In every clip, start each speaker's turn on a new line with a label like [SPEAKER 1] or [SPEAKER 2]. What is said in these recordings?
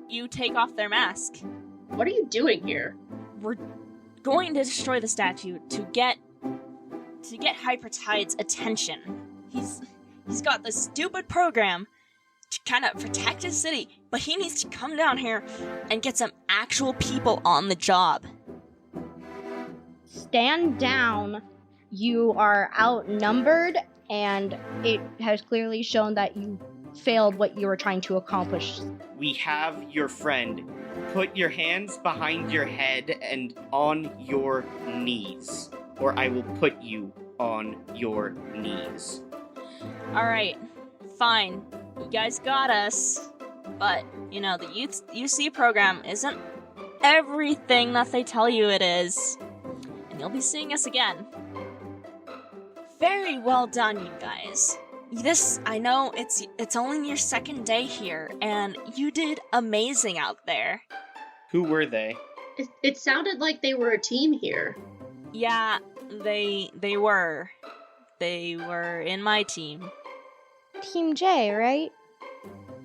[SPEAKER 1] you take off their mask.
[SPEAKER 2] What are you doing here?
[SPEAKER 1] We're going to destroy the statue to get Hypertide's attention. He's got this stupid program to kind of protect his city, but he needs to come down here and get some actual people on the job.
[SPEAKER 3] Stand down. You are outnumbered, and it has clearly shown that you failed what you were trying to accomplish.
[SPEAKER 4] We have your friend. Put your hands behind your head and on your knees, or I will put you on your knees.
[SPEAKER 1] Alright, fine. You guys got us. But, the UC program isn't everything that they tell you it is. And you'll be seeing us again. Very well done, you guys. I know it's only your second day here, and you did amazing out there.
[SPEAKER 4] Who were they?
[SPEAKER 2] It sounded like they were a team here.
[SPEAKER 1] Yeah, they were. They were in my team.
[SPEAKER 3] Team J, right?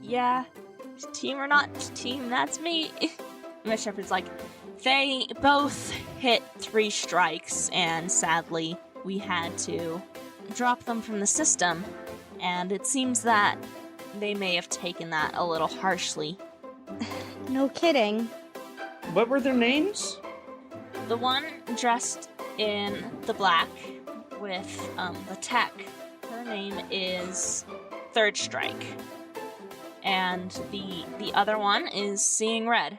[SPEAKER 1] Yeah. Team or not team, that's me. Miss Shepherd's like, they both hit 3 strikes, and sadly, we had to drop them from the system. And it seems that they may have taken that a little harshly.
[SPEAKER 3] No kidding.
[SPEAKER 4] What were their names?
[SPEAKER 1] The one dressed in the black with the tech, her name is Third Strike. And the other one is Seeing Red.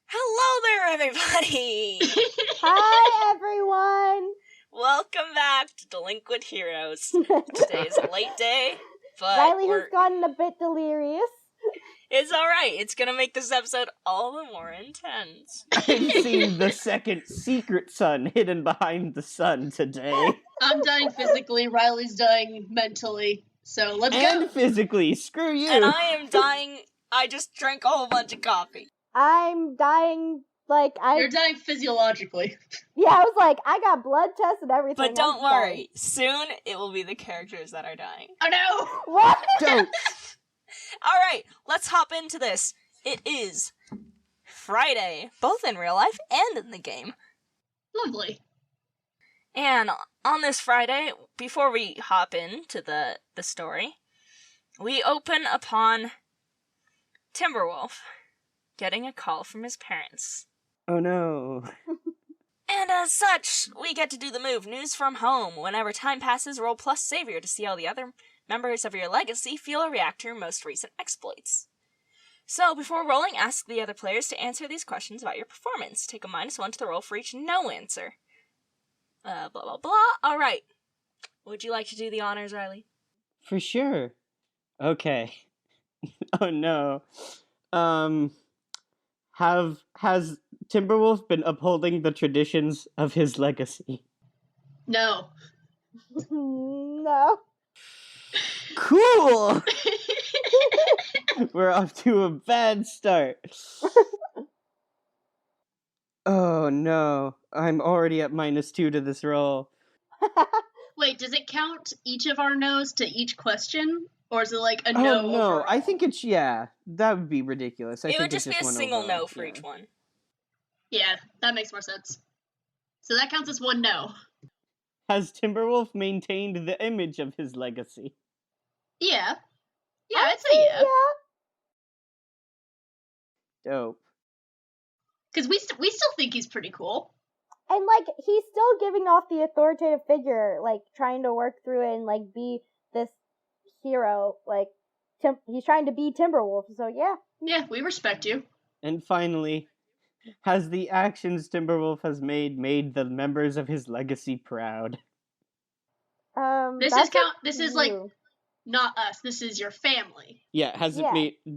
[SPEAKER 1] Hello there, everybody!
[SPEAKER 3] Hi, everyone!
[SPEAKER 1] Welcome back to Delinquent Heroes. Today is a late day, but
[SPEAKER 3] Riley has gotten a bit delirious.
[SPEAKER 1] It's alright. It's gonna make this episode all the more intense.
[SPEAKER 4] I'm seeing the second secret sun hidden behind the sun today.
[SPEAKER 2] I'm dying physically, Riley's dying mentally. So let's go!
[SPEAKER 4] And physically, screw you!
[SPEAKER 1] And I am dying. I just drank a whole bunch of coffee.
[SPEAKER 3] I'm dying,
[SPEAKER 2] You're dying physiologically.
[SPEAKER 3] Yeah, I was like, I got blood tests and everything.
[SPEAKER 1] But don't worry. Soon, it will be the characters that are dying.
[SPEAKER 2] Oh no!
[SPEAKER 3] What?
[SPEAKER 4] Don't!
[SPEAKER 1] Alright, let's hop into this. It is Friday, both in real life and in the game.
[SPEAKER 2] Lovely.
[SPEAKER 1] And on this Friday, before we hop into the story, we open upon Timberwolf getting a call from his parents.
[SPEAKER 4] Oh no.
[SPEAKER 1] And as such, we get to do the move News from Home. Whenever time passes, roll plus Savior to see how the other members of your legacy feel or react to your most recent exploits. So, before rolling, ask the other players to answer these questions about your performance. Take a -1 to the roll for each no answer. Blah, blah, blah. Alright. Would you like to do the honors, Riley?
[SPEAKER 4] For sure. Okay. Oh no. Has Timberwolf been upholding the traditions of his legacy?
[SPEAKER 2] No.
[SPEAKER 3] No.
[SPEAKER 4] Cool! We're off to a bad start. Oh no, I'm already at -2 to this roll.
[SPEAKER 2] Wait, does it count each of our no's to each question? Or is it like a no?
[SPEAKER 4] Oh no,
[SPEAKER 2] overall?
[SPEAKER 4] I think it's, that would be ridiculous.
[SPEAKER 1] It would just be a single no for each one.
[SPEAKER 2] Yeah, that makes more sense. So that counts as 1 no.
[SPEAKER 4] Has Timberwolf maintained the image of his legacy?
[SPEAKER 2] Yeah. Yeah, I'd say yeah.
[SPEAKER 4] Dope.
[SPEAKER 2] Because we still think he's pretty cool.
[SPEAKER 3] And, he's still giving off the authoritative figure, trying to work through it and, be this hero. He's trying to be Timberwolf, so yeah.
[SPEAKER 2] Yeah, we respect you.
[SPEAKER 4] And finally, has the actions Timberwolf has made the members of his legacy proud?
[SPEAKER 2] This is not us. This is your family.
[SPEAKER 4] Yeah,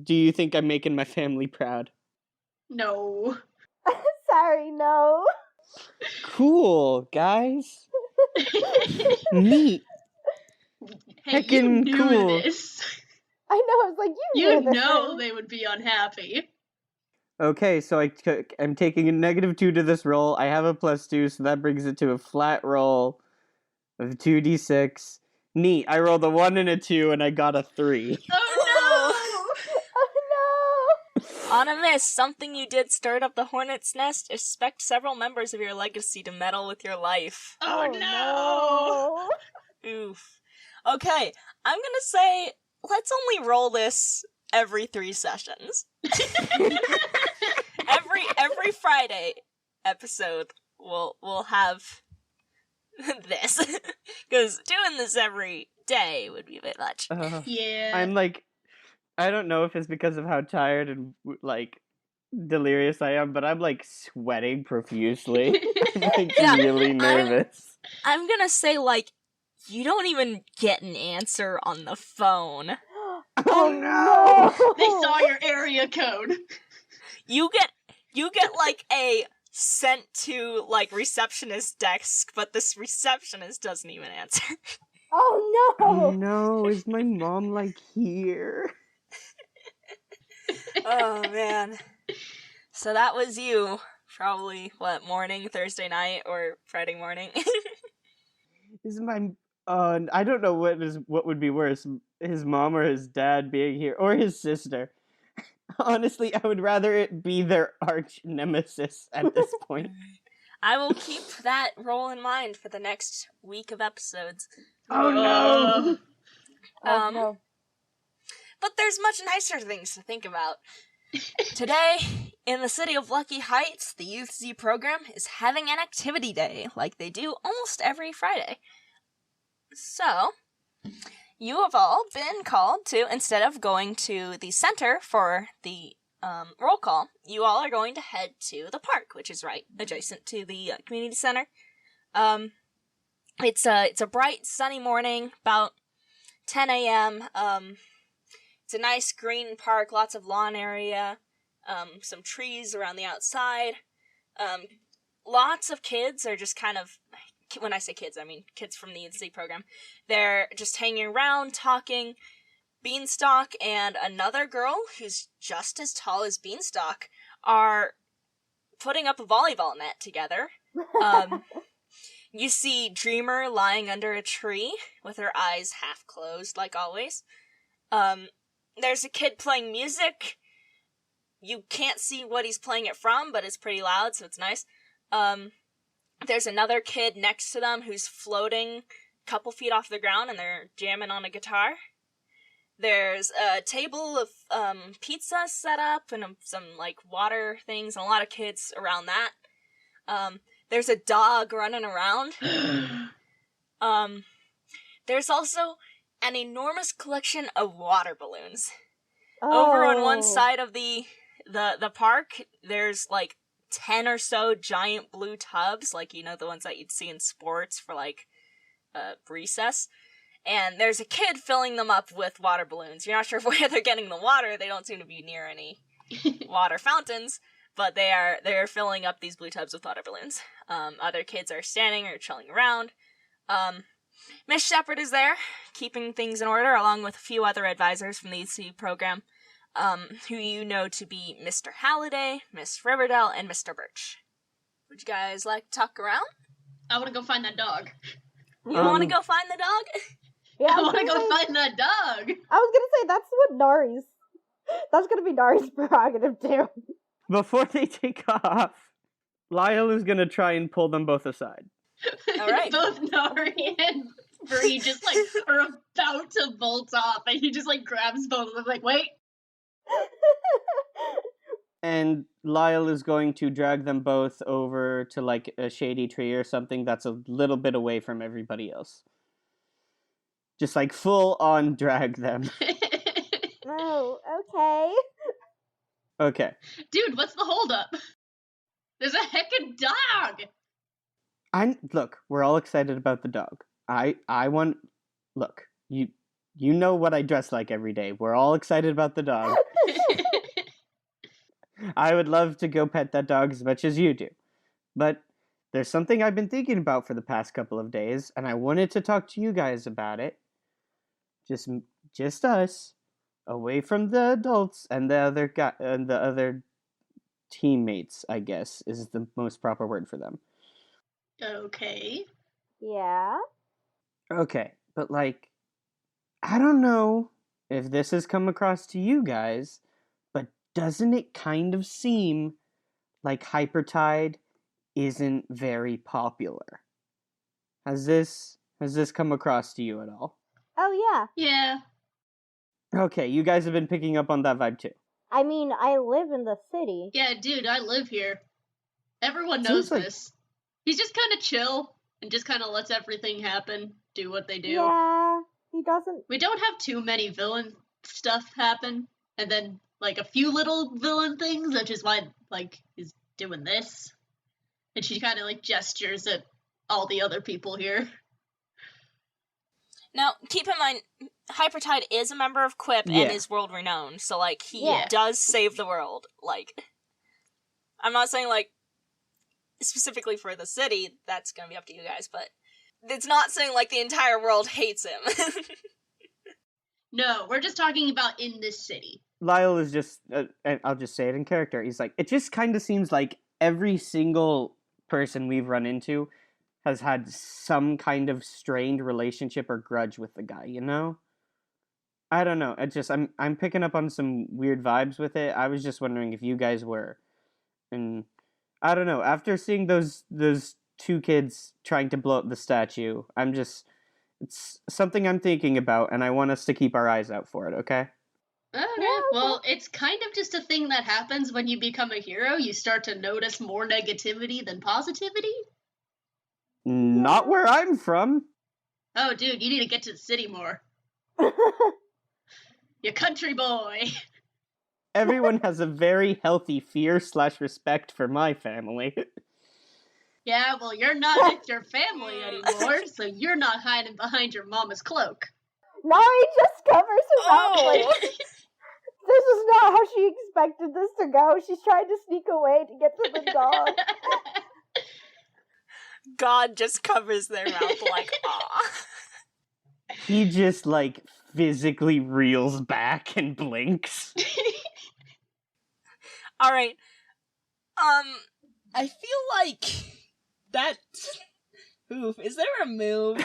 [SPEAKER 4] do you think I'm making my family proud?
[SPEAKER 2] No.
[SPEAKER 3] Sorry, no.
[SPEAKER 4] Cool, guys. Neat.
[SPEAKER 2] Hey,
[SPEAKER 4] Heckin'
[SPEAKER 2] you knew
[SPEAKER 4] cool.
[SPEAKER 2] this.
[SPEAKER 3] I know, I was like,
[SPEAKER 2] You
[SPEAKER 3] this,
[SPEAKER 2] know
[SPEAKER 3] right?
[SPEAKER 2] they would be unhappy.
[SPEAKER 4] Okay, so I'm taking a -2 to this roll. I have a +2, so that brings it to a flat roll. of 2d6. Neat. I rolled a 1 and a 2, and I got a 3.
[SPEAKER 2] Oh
[SPEAKER 3] Oh no!
[SPEAKER 1] On a miss, something you did stirred up the hornet's nest. Expect several members of your legacy to meddle with your life.
[SPEAKER 2] no! Oh no!
[SPEAKER 1] Oof. Okay, I'm gonna say, let's only roll this every 3 sessions. Every Friday episode, we'll have this. Because doing this every day would be a bit much.
[SPEAKER 2] Yeah.
[SPEAKER 4] I'm like, I don't know if it's because of how tired and like delirious I am, but I'm like sweating profusely. I'm like
[SPEAKER 1] Yeah,
[SPEAKER 4] really nervous.
[SPEAKER 1] I'm gonna say, like, you don't even get an answer on the phone.
[SPEAKER 4] Oh no!
[SPEAKER 2] They saw your area code.
[SPEAKER 1] You get like a sent to like receptionist desk, but this receptionist doesn't even answer.
[SPEAKER 3] Oh
[SPEAKER 4] Oh
[SPEAKER 3] no!
[SPEAKER 4] no, is my mom like here?
[SPEAKER 1] Oh man. So that was you. Probably morning, Thursday night or Friday morning.
[SPEAKER 4] Is my I don't know what would be worse, his mom or his dad being here, or his sister. Honestly, I would rather it be their arch nemesis at this point.
[SPEAKER 1] I will keep that role in mind for the next week of episodes.
[SPEAKER 4] Oh no!
[SPEAKER 3] Oh no!
[SPEAKER 1] But there's much nicer things to think about. Today, in the city of Lucky Heights, the Youth Z program is having an activity day, like they do almost every Friday. So, you have all been called to, instead of going to the center for the roll call, you all are going to head to the park, which is right adjacent to the community center. It's a bright, sunny morning, about 10 a.m. It's a nice green park, lots of lawn area, some trees around the outside. Lots of kids are just kind of, when I say kids, I mean kids from the UC program. They're just hanging around, talking. Beanstalk and another girl who's just as tall as Beanstalk are putting up a volleyball net together. You see Dreamer lying under a tree with her eyes half closed, like always. There's a kid playing music. You can't see what he's playing it from, but it's pretty loud, so it's nice. There's another kid next to them who's floating a couple feet off the ground, and they're jamming on a guitar. There's a table of pizza set up and some like water things, and a lot of kids around that. There's a dog running around. There's also an enormous collection of water balloons. Over on one side of the park, there's like 10 or so giant blue tubs, like, you know, the ones that you'd see in sports for like recess. And there's a kid filling them up with water balloons. You're not sure where they're getting the water. They don't seem to be near any water fountains, but they're filling up these blue tubs with water balloons. Other kids are standing or chilling around. Miss Shepherd is there, keeping things in order, along with a few other advisors from the ECU program, who you know to be Mr. Halliday, Miss Riverdale, and Mr. Birch. Would you guys like to talk around?
[SPEAKER 2] I want to go find that dog.
[SPEAKER 1] You want to go find the dog?
[SPEAKER 3] Yeah,
[SPEAKER 2] I want to go find that dog.
[SPEAKER 3] I was gonna say that's what Nari's. That's gonna be Nari's prerogative too.
[SPEAKER 4] Before they take off, Lyle is gonna try and pull them both aside.
[SPEAKER 1] All right.
[SPEAKER 2] Both Nari and Bree just like are about to bolt off, and he just like grabs both of them, like, wait.
[SPEAKER 4] And Lyle is going to drag them both over to like a shady tree or something that's a little bit away from everybody else. Just like full on drag them.
[SPEAKER 3] Oh, okay.
[SPEAKER 4] Okay.
[SPEAKER 2] Dude, what's the holdup? There's a heckin' dog!
[SPEAKER 4] Look, we're all excited about the dog. I want, look, you know what I dress like every day. We're all excited about the dog. I would love to go pet that dog as much as you do. But there's something I've been thinking about for the past couple of days, and I wanted to talk to you guys about it. Just us, away from the adults and the other teammates, I guess, is the most proper word for them.
[SPEAKER 2] Okay.
[SPEAKER 3] Yeah.
[SPEAKER 4] Okay, but like, I don't know if this has come across to you guys, but doesn't it kind of seem like Hypertide isn't very popular? Has this come across to you at all?
[SPEAKER 3] Oh, yeah.
[SPEAKER 2] Yeah.
[SPEAKER 4] Okay, you guys have been picking up on that vibe too.
[SPEAKER 3] I mean, I live in the city.
[SPEAKER 2] Yeah, dude, I live here. Everyone
[SPEAKER 4] Seems
[SPEAKER 2] knows
[SPEAKER 4] like-
[SPEAKER 2] this. He's just kind of chill and just kind of lets everything happen, do what they do.
[SPEAKER 3] Yeah, he doesn't.
[SPEAKER 2] We don't have too many villain stuff happen, and then like a few little villain things, which is why like he's doing this. And she kind of like gestures at all the other people here.
[SPEAKER 1] Now, keep in mind, Hypertide is a member of Quip
[SPEAKER 4] Yeah.
[SPEAKER 1] and is world renowned, so like he
[SPEAKER 3] Yeah.
[SPEAKER 1] does save the world. Like, I'm not saying like specifically for the city. That's gonna be up to you guys, but it's not saying like the entire world hates him.
[SPEAKER 2] No, we're just talking about in this city.
[SPEAKER 4] Lyle is just, and I'll just say it in character. He's like, it just kind of seems like every single person we've run into has had some kind of strained relationship or grudge with the guy, you know? I don't know. It just I'm picking up on some weird vibes with it. I was just wondering if you guys were. And I don't know. After seeing those two kids trying to blow up the statue, it's something I'm thinking about, and I want us to keep our eyes out for it, okay?
[SPEAKER 2] Okay,
[SPEAKER 3] Yeah,
[SPEAKER 2] well, it's kind of just a thing that happens when you become a hero. You start to notice more negativity than positivity.
[SPEAKER 4] Not where I'm from.
[SPEAKER 2] Oh, dude, you need to get to the city more. You country boy.
[SPEAKER 4] Everyone has a very healthy fear/respect for my family.
[SPEAKER 2] Yeah, well, you're not with your family anymore, so you're not hiding behind your mama's cloak.
[SPEAKER 3] Nari just covers her mouth like,
[SPEAKER 1] Oh!
[SPEAKER 3] this is not how she expected this to go. She's trying to sneak away to get to the dog.
[SPEAKER 1] God just covers their mouth like, aw.
[SPEAKER 4] He just, like, physically reels back and blinks.
[SPEAKER 1] Alright. I feel like that... Oof, is there a move?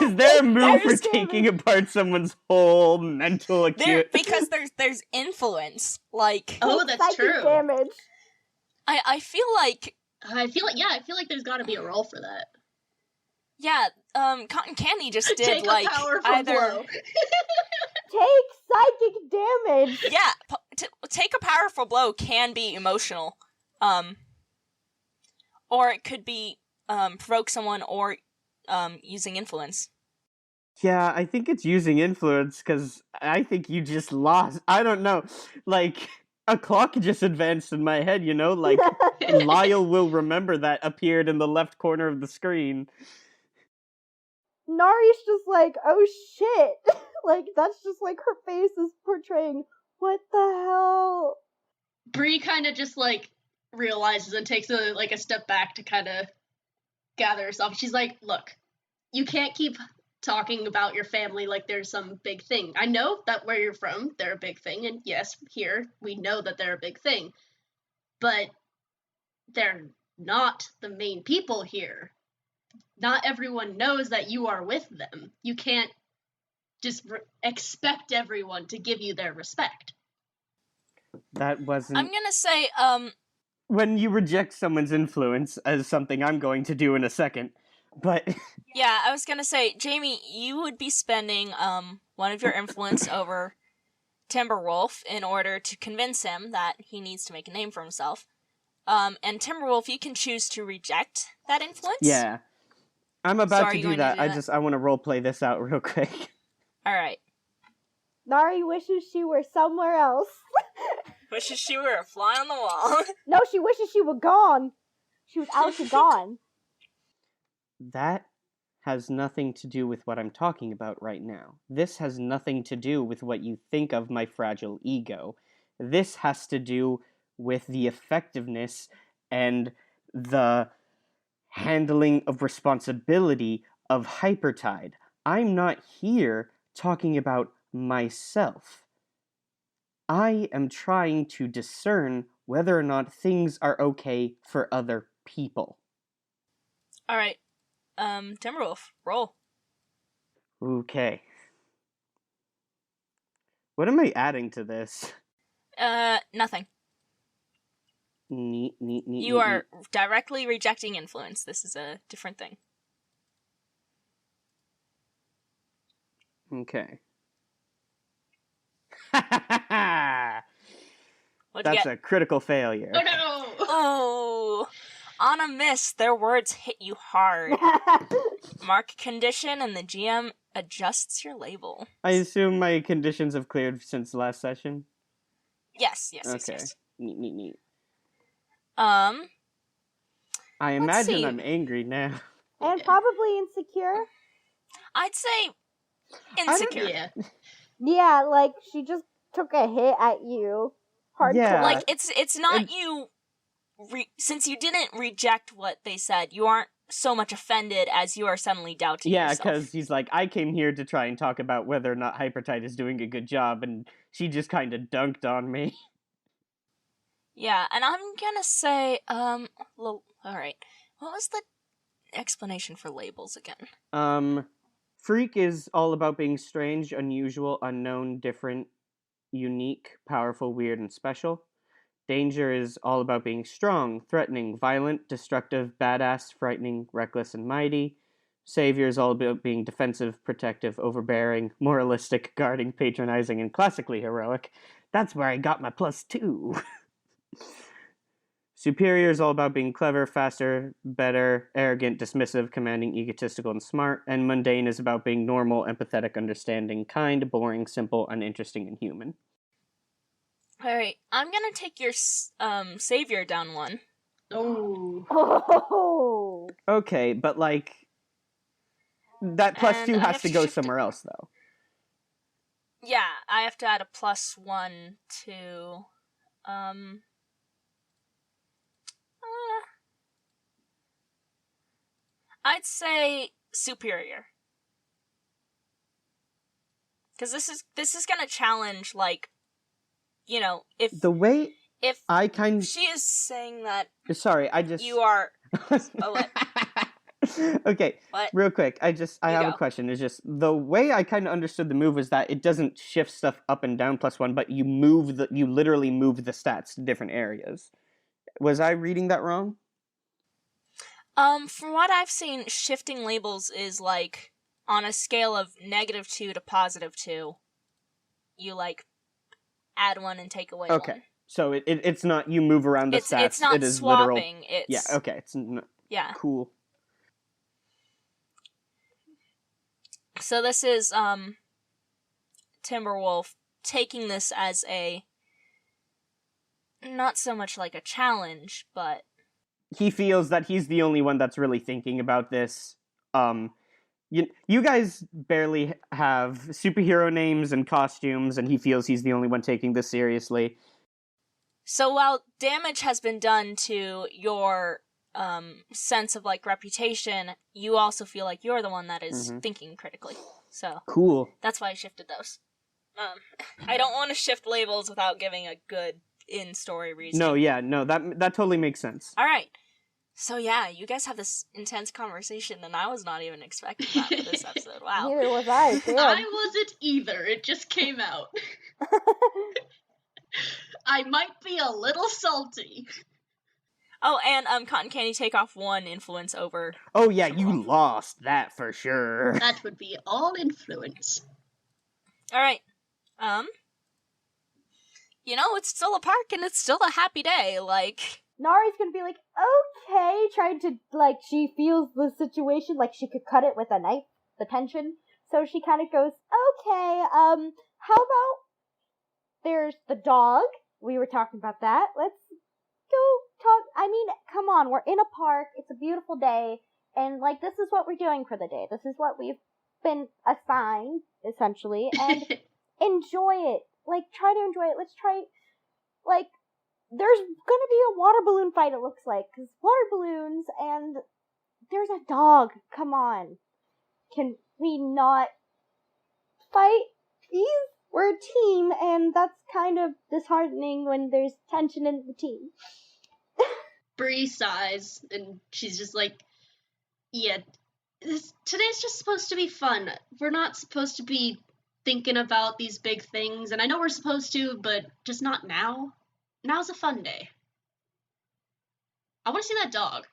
[SPEAKER 4] Is there a move for
[SPEAKER 1] There's
[SPEAKER 4] taking apart someone's whole mental acuity?
[SPEAKER 1] because there's influence. Like,
[SPEAKER 2] Oh, that's
[SPEAKER 3] Psychic
[SPEAKER 2] true.
[SPEAKER 3] damage.
[SPEAKER 1] I feel like,
[SPEAKER 2] I feel like there's got to be a role for that.
[SPEAKER 1] yeah, Cotton Candy just did,
[SPEAKER 2] Take
[SPEAKER 1] like,
[SPEAKER 2] a powerful
[SPEAKER 1] either...
[SPEAKER 2] blow.
[SPEAKER 3] Take psychic damage.
[SPEAKER 1] Yeah, take a powerful blow can be emotional. Or it could be, provoke someone or, using influence.
[SPEAKER 4] Yeah, I think it's using influence, because I think you just lost. I don't know. Like, a clock just advanced in my head, you know? Like, Lyle will remember that appeared in the left corner of the screen.
[SPEAKER 3] Nari's just like, oh shit. Like, that's just like her face is portraying, what the hell?
[SPEAKER 2] Bree kind of just like realizes and takes a step back to kind of gather herself. She's like, look, you can't keep talking about your family like there's some big thing. I know that where you're from, they're a big thing, and yes, here we know that they're a big thing, but they're not the main people here. Not everyone knows that you are with them. You can't just expect everyone to give you their respect.
[SPEAKER 4] That wasn't...
[SPEAKER 1] I'm gonna say,
[SPEAKER 4] When you reject someone's influence as something I'm going to do in a second, but...
[SPEAKER 1] yeah, I was gonna say, Jamie, you would be spending, one of your influence over Timberwolf in order to convince him that he needs to make a name for himself. And Timberwolf, you can choose to reject that influence.
[SPEAKER 4] Yeah. I'm
[SPEAKER 1] So
[SPEAKER 4] about
[SPEAKER 1] are
[SPEAKER 4] to
[SPEAKER 1] you
[SPEAKER 4] do
[SPEAKER 1] going to
[SPEAKER 4] that.
[SPEAKER 1] do that?
[SPEAKER 4] I want to roleplay this out real quick.
[SPEAKER 1] Alright.
[SPEAKER 3] Nari wishes she were somewhere else.
[SPEAKER 1] Wishes she were a fly on the wall.
[SPEAKER 3] No, she wishes she were gone. She was out to gone.
[SPEAKER 4] That has nothing to do with what I'm talking about right now. This has nothing to do with what you think of my fragile ego. This has to do with the effectiveness and the handling of responsibility of Hypertide. I'm not here talking about myself. I am trying to discern whether or not things are okay for other people.
[SPEAKER 1] Alright. Timberwolf, roll.
[SPEAKER 4] Okay. What am I adding to this?
[SPEAKER 1] Nothing.
[SPEAKER 4] Neat.
[SPEAKER 1] You are directly rejecting influence. This is a different thing.
[SPEAKER 4] Okay.
[SPEAKER 1] What'd you
[SPEAKER 4] That's
[SPEAKER 1] get?
[SPEAKER 4] a critical failure.
[SPEAKER 2] Oh no!
[SPEAKER 1] Oh, on a miss, their words hit you hard. Mark condition, and the GM adjusts your label.
[SPEAKER 4] I assume my conditions have cleared since the last session?
[SPEAKER 1] Yes.
[SPEAKER 4] Okay. Neat.
[SPEAKER 1] Um,
[SPEAKER 4] I
[SPEAKER 1] Let's
[SPEAKER 4] imagine
[SPEAKER 1] see.
[SPEAKER 4] I'm angry now.
[SPEAKER 3] And
[SPEAKER 2] Yeah.
[SPEAKER 3] probably insecure.
[SPEAKER 1] I'd say insecure.
[SPEAKER 2] Yeah.
[SPEAKER 3] Yeah, like she just took a hit at you. Hardcore.
[SPEAKER 4] Yeah.
[SPEAKER 1] Like it's not
[SPEAKER 4] And-
[SPEAKER 1] you. Since you didn't reject what they said, you aren't so much offended as you are suddenly doubting
[SPEAKER 4] Yeah,
[SPEAKER 1] yourself.
[SPEAKER 4] because he's like, I came here to try and talk about whether or not Hypertide is doing a good job, and she just kind of dunked on me.
[SPEAKER 1] Yeah, and I'm gonna say, all right. What was the explanation for labels again?
[SPEAKER 4] Freak is all about being strange, unusual, unknown, different, unique, powerful, weird, and special. Danger is all about being strong, threatening, violent, destructive, badass, frightening, reckless, and mighty. Savior is all about being defensive, protective, overbearing, moralistic, guarding, patronizing, and classically heroic. That's where I got my +2. Superior is all about being clever, faster, better, arrogant, dismissive, commanding, egotistical, and smart. And mundane is about being normal, empathetic, understanding, kind, boring, simple, uninteresting, and human.
[SPEAKER 1] Alright, I'm gonna take your savior down one.
[SPEAKER 2] Oh.
[SPEAKER 3] Oh.
[SPEAKER 4] Okay, but like, that +2
[SPEAKER 1] And I
[SPEAKER 4] has
[SPEAKER 1] have
[SPEAKER 4] to
[SPEAKER 1] to
[SPEAKER 4] go
[SPEAKER 1] shift
[SPEAKER 4] somewhere else, though.
[SPEAKER 1] Yeah, I have to add a +1 to, I'd say superior. Because this is gonna challenge, like, you know, if
[SPEAKER 4] The way I kind
[SPEAKER 1] she is saying that
[SPEAKER 4] sorry, I just
[SPEAKER 1] you are... Oh, what?
[SPEAKER 4] Okay,
[SPEAKER 1] What?
[SPEAKER 4] real quick, I
[SPEAKER 1] You
[SPEAKER 4] have a
[SPEAKER 1] go.
[SPEAKER 4] question. It's just the way I kind of understood the move was that it doesn't shift stuff up and down +1, but you literally move the stats to different areas. Was I reading that wrong?
[SPEAKER 1] From what I've seen, shifting labels is, like, on a scale of -2 to +2. You, like, add one and take away
[SPEAKER 4] Okay,
[SPEAKER 1] one.
[SPEAKER 4] so it's not you move around the stats.
[SPEAKER 1] It's not
[SPEAKER 4] it is literal.
[SPEAKER 1] swapping. It's
[SPEAKER 4] Yeah. Okay. It's
[SPEAKER 1] yeah.
[SPEAKER 4] cool.
[SPEAKER 1] So this is Timberwolf taking this as a not so much like a challenge, but
[SPEAKER 4] He feels that he's the only one that's really thinking about this. You guys barely have superhero names and costumes, and he feels he's the only one taking this seriously.
[SPEAKER 1] so while damage has been done to your sense of, like, reputation, you also feel like you're the one that is thinking critically. So
[SPEAKER 4] Cool.
[SPEAKER 1] that's why I shifted those. I don't want to shift labels without giving a good in-story reason.
[SPEAKER 4] No, that totally makes sense.
[SPEAKER 1] All right. So yeah, you guys have this intense conversation, and I was not even expecting that for this episode. Wow.
[SPEAKER 3] Neither was I. Damn.
[SPEAKER 2] I wasn't either. It just came out. I might be a little salty.
[SPEAKER 1] Oh, and Cotton Candy take off 1 influence over.
[SPEAKER 4] Oh yeah, you lost that for sure.
[SPEAKER 2] That would be all influence.
[SPEAKER 1] All right. You know, it's still a park and it's still a happy day. Like,
[SPEAKER 3] Nari's gonna be like, okay, trying to, like, she feels the situation, like she could cut it with a knife, the tension. So she kind of goes, okay, how about there's the dog? We were talking about that. Let's go talk. I mean, come on, we're in a park. It's a beautiful day. And, like, this is what we're doing for the day. This is what we've been assigned, essentially. And enjoy it. Like, try to enjoy it. Let's try, like, there's gonna be a water balloon fight, it looks like. Because water balloons and there's a dog. Come on. Can we not fight, please? We're a team, and that's kind of disheartening when there's tension in the team.
[SPEAKER 2] Bree sighs, and she's just like, yeah, Today's just supposed to be fun. We're not supposed to be thinking about these big things, and I know we're supposed to, but just not now. Now's a fun day. I want to see that dog.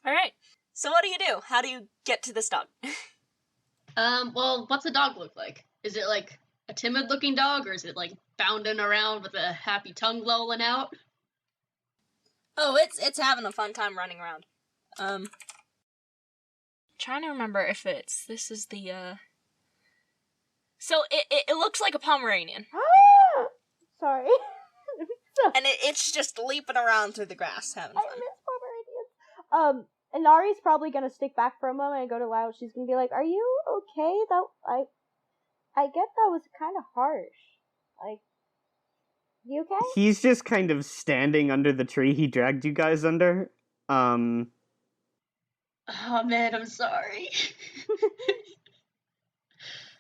[SPEAKER 1] All right. So what do? How do you get to this dog?
[SPEAKER 2] Well, what's the dog look like? Is it like a timid-looking dog, or is it like bounding around with a happy tongue lolling out?
[SPEAKER 1] Oh, it's having a fun time running around. Trying to remember if this is the So it looks like a Pomeranian.
[SPEAKER 3] Sorry.
[SPEAKER 1] And it's just leaping around through the grass having fun.
[SPEAKER 3] I miss Pomeranians. And Nari's probably gonna stick back for a moment and go to Loud. She's gonna be like, "Are you okay? I get that was kind of harsh. Like, you okay?"
[SPEAKER 4] He's just kind of standing under the tree he dragged you guys under.
[SPEAKER 2] Oh man, I'm sorry.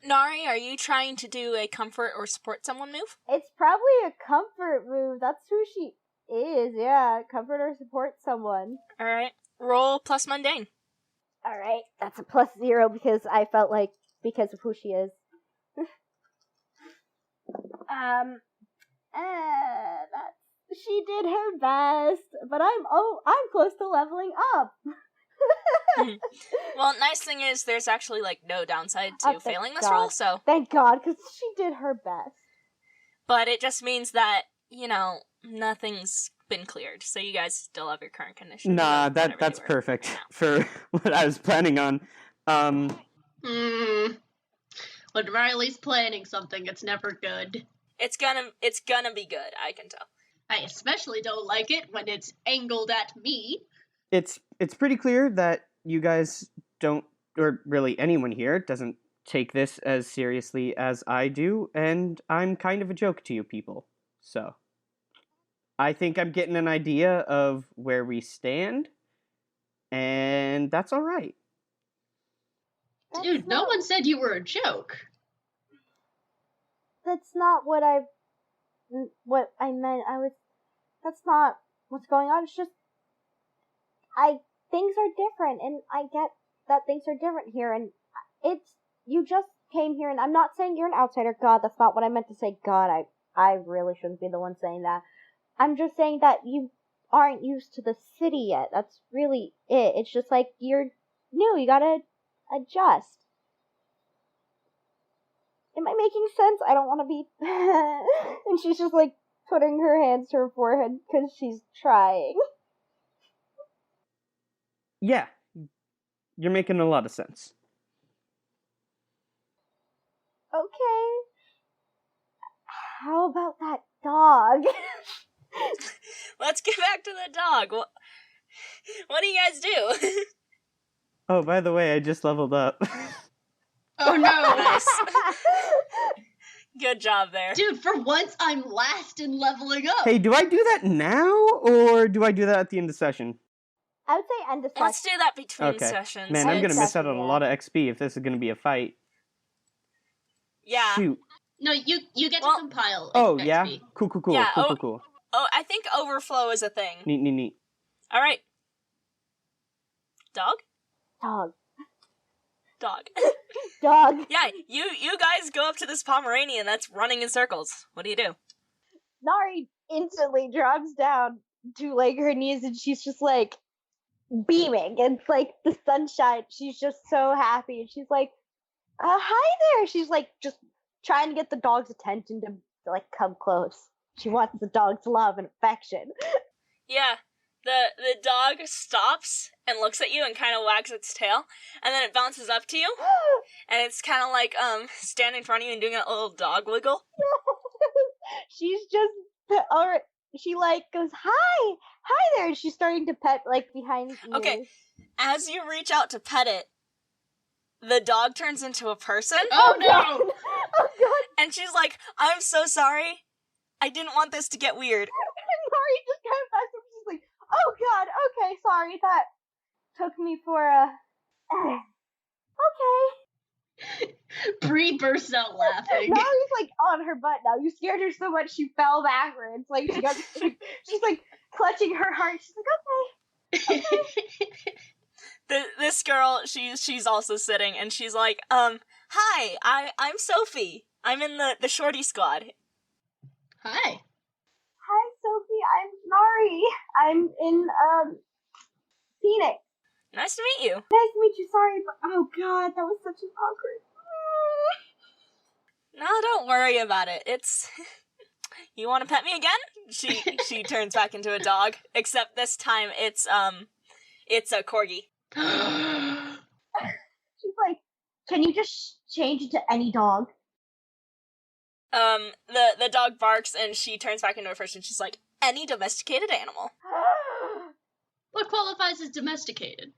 [SPEAKER 1] Nari, are you trying to do a comfort or support someone move?
[SPEAKER 3] It's probably a comfort move. That's who she is. Yeah, comfort or support someone.
[SPEAKER 1] All right. Roll plus mundane.
[SPEAKER 3] All right, that's a +0 because I felt like because of who she is. She did her best, but I'm close to leveling up.
[SPEAKER 1] Well, nice thing is there's actually like no downside to
[SPEAKER 3] Oh, thank
[SPEAKER 1] failing this
[SPEAKER 3] God.
[SPEAKER 1] roll, so.
[SPEAKER 3] Thank God, because she did her best.
[SPEAKER 1] But it just means that, nothing's been cleared, so you guys still have your current condition.
[SPEAKER 4] Nah, that's perfect for what I was planning on.
[SPEAKER 2] When Riley's planning something, it's never good.
[SPEAKER 1] It's gonna be good, I can tell.
[SPEAKER 2] I especially don't like it when it's angled at me.
[SPEAKER 4] It's pretty clear that you guys don't, or really anyone here, doesn't take this as seriously as I do, and I'm kind of a joke to you people. So, I think I'm getting an idea of where we stand, and that's all right.
[SPEAKER 2] Dude, no one said you were a joke.
[SPEAKER 3] That's not what I meant. That's not what's going on. It's just, things are different, and I get that things are different here, and you just came here, and I'm not saying you're an outsider. God, that's not what I meant to say. God, I really shouldn't be the one saying that. I'm just saying that you aren't used to the city yet. That's really it. It's just like, you're new, you gotta adjust. Am I making sense? I don't want to be... And she's just like putting her hands to her forehead because she's trying.
[SPEAKER 4] Yeah, you're making a lot of sense.
[SPEAKER 3] Okay. How about that dog?
[SPEAKER 1] Let's get back to the dog. What do you guys do?
[SPEAKER 4] Oh, by the way, I just leveled up.
[SPEAKER 2] Oh no!
[SPEAKER 1] Nice. Good job there.
[SPEAKER 2] Dude, for once I'm last in leveling up.
[SPEAKER 4] Hey, do I do that now, or do I do that at the end of session?
[SPEAKER 3] I would say end of session.
[SPEAKER 1] Let's do that between
[SPEAKER 4] Okay.
[SPEAKER 1] sessions.
[SPEAKER 4] Man, I'm gonna miss out on
[SPEAKER 3] Yeah.
[SPEAKER 4] a lot of XP if this is gonna be a fight.
[SPEAKER 1] Yeah.
[SPEAKER 4] Shoot.
[SPEAKER 2] No, you get
[SPEAKER 1] Well-
[SPEAKER 2] to compile.
[SPEAKER 4] Oh,
[SPEAKER 2] XP.
[SPEAKER 4] yeah? Cool.
[SPEAKER 1] Yeah,
[SPEAKER 4] Cool.
[SPEAKER 1] Oh, I think overflow is a thing.
[SPEAKER 4] Neat.
[SPEAKER 1] All right. Dog?
[SPEAKER 3] Dog.
[SPEAKER 1] Dog. Yeah, you guys go up to this Pomeranian that's running in circles. What do you do?
[SPEAKER 3] Nari instantly drops down to like her knees and she's just like beaming. It's like the sunshine. She's just so happy. And she's like, hi there. She's like just trying to get the dog's attention to like come close. She wants the dog's love and affection.
[SPEAKER 1] Yeah. The dog stops and looks at you and kind of wags its tail, and then it bounces up to you, and it's kind of like standing in front of you and doing a little dog wiggle.
[SPEAKER 3] She's just, or she like goes, hi there, and she's starting to pet like behind you.
[SPEAKER 1] Okay, as you reach out to pet it, the dog turns into a person.
[SPEAKER 2] Oh no!
[SPEAKER 3] God. Oh god!
[SPEAKER 1] And she's like, I'm so sorry. I didn't want this to get weird.
[SPEAKER 3] And Nari just comes back and she's like, oh god, okay, sorry, that took me for a... Okay.
[SPEAKER 2] Bree bursts out laughing.
[SPEAKER 3] Nari's like on her butt now. You scared her so much she fell backwards. Like she's like clutching her heart. She's like, okay.
[SPEAKER 1] this girl, she's also sitting, and she's like, hi, I'm Sophie. I'm in the shorty squad.
[SPEAKER 2] Hi.
[SPEAKER 3] Hi, Sophie. I'm Nari. I'm in Phoenix.
[SPEAKER 1] Nice to meet you.
[SPEAKER 3] Nice to meet you. Sorry, but oh god, that was such an awkward.
[SPEAKER 1] No, don't worry about it. It's... You want to pet me again? She turns back into a dog, except this time it's a corgi.
[SPEAKER 3] She's like, can you just change it to any dog?
[SPEAKER 1] The dog barks and she turns back into a person. She's like, any domesticated animal.
[SPEAKER 2] What qualifies as domesticated?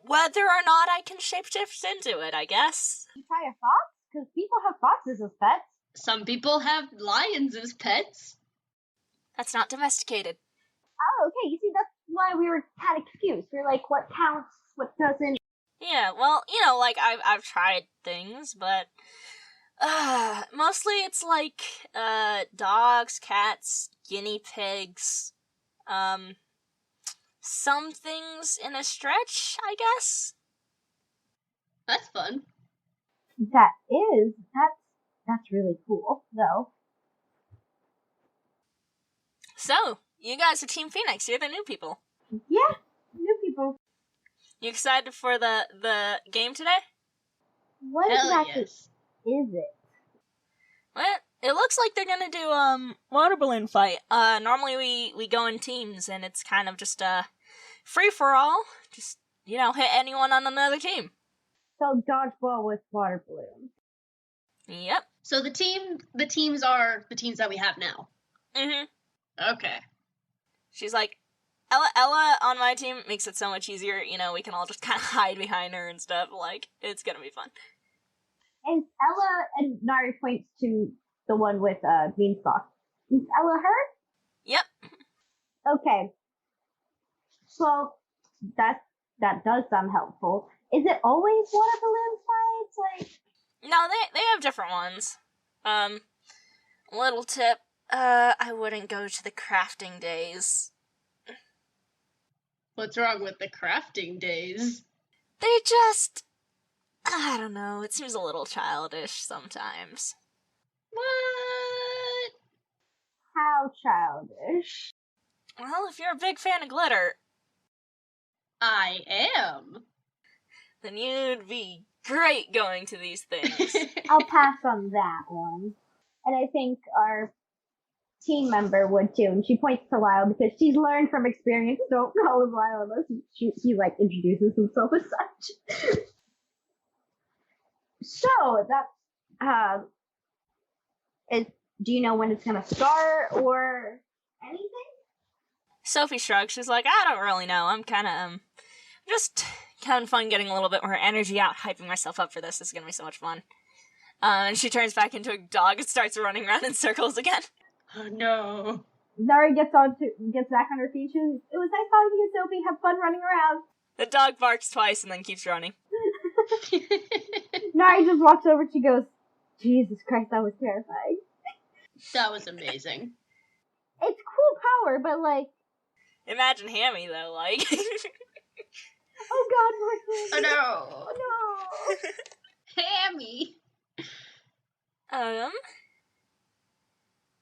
[SPEAKER 1] Whether or not I can shapeshift into it, I guess.
[SPEAKER 3] You try a fox? Because people have foxes as pets.
[SPEAKER 2] Some people have lions as pets.
[SPEAKER 1] That's not domesticated.
[SPEAKER 3] Oh, okay. You see, that's why we were kind of confused. We were like, what counts, what doesn't.
[SPEAKER 1] Yeah, well, like I've tried things, but mostly it's like dogs, cats, guinea pigs, some things in a stretch, I guess.
[SPEAKER 2] That's fun.
[SPEAKER 3] That's really cool, though.
[SPEAKER 1] So, you guys are Team Phoenix. You're the new people.
[SPEAKER 3] Yeah, new people.
[SPEAKER 1] You excited for the game today?
[SPEAKER 3] What
[SPEAKER 2] Hell
[SPEAKER 3] exactly
[SPEAKER 2] yes.
[SPEAKER 3] is it?
[SPEAKER 1] Well, it looks like they're gonna do water balloon fight. Normally we go in teams and it's kind of just free for all. Just hit anyone on another team.
[SPEAKER 3] So dodgeball with water balloons.
[SPEAKER 1] Yep.
[SPEAKER 2] So the teams are the teams that we have now.
[SPEAKER 1] Mhm.
[SPEAKER 2] Okay.
[SPEAKER 1] She's like, Ella on my team makes it so much easier. We can all just kind of hide behind her and stuff. Like, it's gonna be fun.
[SPEAKER 3] And Ella and Nari points to the one with Beanstalk. Is Ella her?
[SPEAKER 1] Yep.
[SPEAKER 3] Okay. Well, that does sound helpful. Is it always water balloon fights? Like,
[SPEAKER 1] No, they have different ones. Little tip, I wouldn't go to the crafting days.
[SPEAKER 2] What's wrong with the crafting days?
[SPEAKER 1] They just, I don't know, it seems a little childish sometimes.
[SPEAKER 2] What?
[SPEAKER 3] how childish.
[SPEAKER 1] Well, if you're a big fan of glitter,
[SPEAKER 2] I am.
[SPEAKER 1] then you'd be great going to these things.
[SPEAKER 3] I'll pass on that one. And I think our team member would too. And she points to Lyle because she's learned from experience. Don't call him Lyle unless he like introduces himself as such. So that's do you know when it's gonna start or anything?
[SPEAKER 1] Sophie shrugs. She's like, I don't really know. I'm kind of, just having fun getting a little bit more energy out, hyping myself up for this. This is going to be so much fun. And she turns back into a dog and starts running around in circles again.
[SPEAKER 2] Oh no.
[SPEAKER 3] Nari gets back on her feet. She goes, it was nice talking to you, Sophie. Have fun running around.
[SPEAKER 1] The dog barks twice and then keeps running.
[SPEAKER 3] Nari just walks over. She goes, Jesus Christ, that was terrifying.
[SPEAKER 2] That was amazing.
[SPEAKER 3] It's cool power, but like,
[SPEAKER 1] Imagine Hammy, though, like...
[SPEAKER 3] oh god,
[SPEAKER 2] Oh
[SPEAKER 3] Marcy.
[SPEAKER 2] no.
[SPEAKER 3] Oh no.
[SPEAKER 2] Hammy.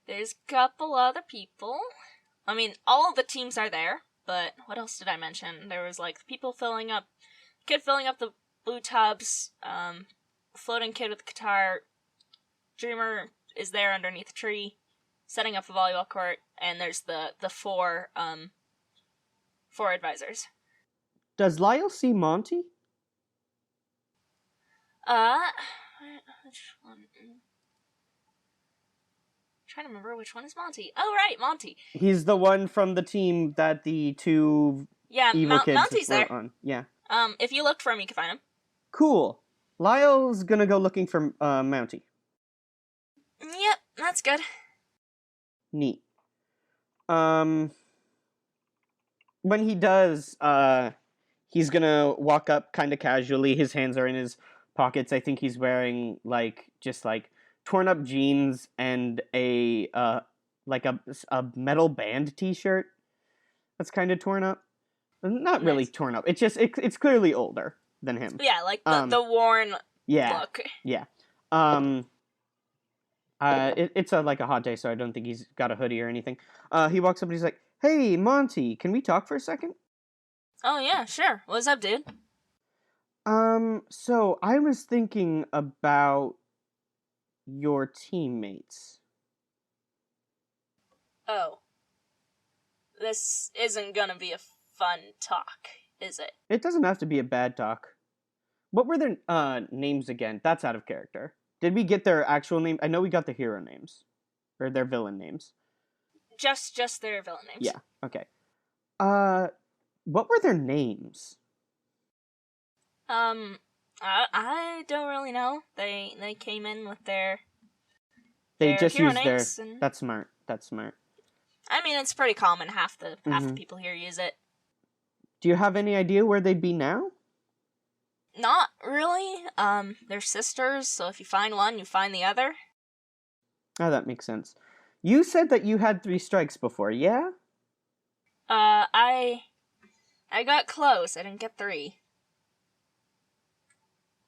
[SPEAKER 1] There's a couple other people. I mean, all of the teams are there, but what else did I mention? There was, like, kid filling up the blue tubs, floating kid with the guitar, Dreamer is there underneath a tree, setting up a volleyball court, and there's the four advisors.
[SPEAKER 4] Does Lyle see Monty?
[SPEAKER 1] Which one? I'm trying to remember which one is Monty. Oh, right, Monty.
[SPEAKER 4] He's the one from the team that the two evil kids
[SPEAKER 1] Monty's
[SPEAKER 4] were
[SPEAKER 1] there.
[SPEAKER 4] on. Yeah.
[SPEAKER 1] If you looked for him, you can find him.
[SPEAKER 4] Cool. Lyle's gonna go looking for Mounty.
[SPEAKER 1] Yep, that's good.
[SPEAKER 4] Neat. When he does, he's gonna walk up kind of casually. His hands are in his pockets. I think he's wearing just torn up jeans and a metal band T-shirt that's kind of torn up. Not really
[SPEAKER 1] Nice.
[SPEAKER 4] torn up. It's just it's clearly older than him.
[SPEAKER 1] Yeah, like the worn
[SPEAKER 4] Yeah.
[SPEAKER 1] look.
[SPEAKER 4] Yeah. It's like a hot day, so I don't think he's got a hoodie or anything. He walks up and he's like, "Hey, Monty, can we talk for a second?"
[SPEAKER 1] Oh yeah, sure. What's up, dude?
[SPEAKER 4] So I was thinking about your teammates.
[SPEAKER 1] Oh. This isn't gonna be a fun talk, is it?
[SPEAKER 4] It doesn't have to be a bad talk. What were their names again? That's out of character. Did we get their actual name? I know we got the hero names. Or their villain names.
[SPEAKER 1] Just their villain names.
[SPEAKER 4] Yeah, okay. What were their names?
[SPEAKER 1] I don't really know. They came in with their
[SPEAKER 4] They just
[SPEAKER 1] hero
[SPEAKER 4] used their...
[SPEAKER 1] names and...
[SPEAKER 4] That's smart. That's smart.
[SPEAKER 1] I mean, it's pretty common. Half the people here use it.
[SPEAKER 4] Do you have any idea where they'd be now?
[SPEAKER 1] Not really. They're sisters, so if you find one, you find the other.
[SPEAKER 4] Oh, that makes sense. You said that you had 3 strikes before, yeah?
[SPEAKER 1] I got close. I didn't get 3.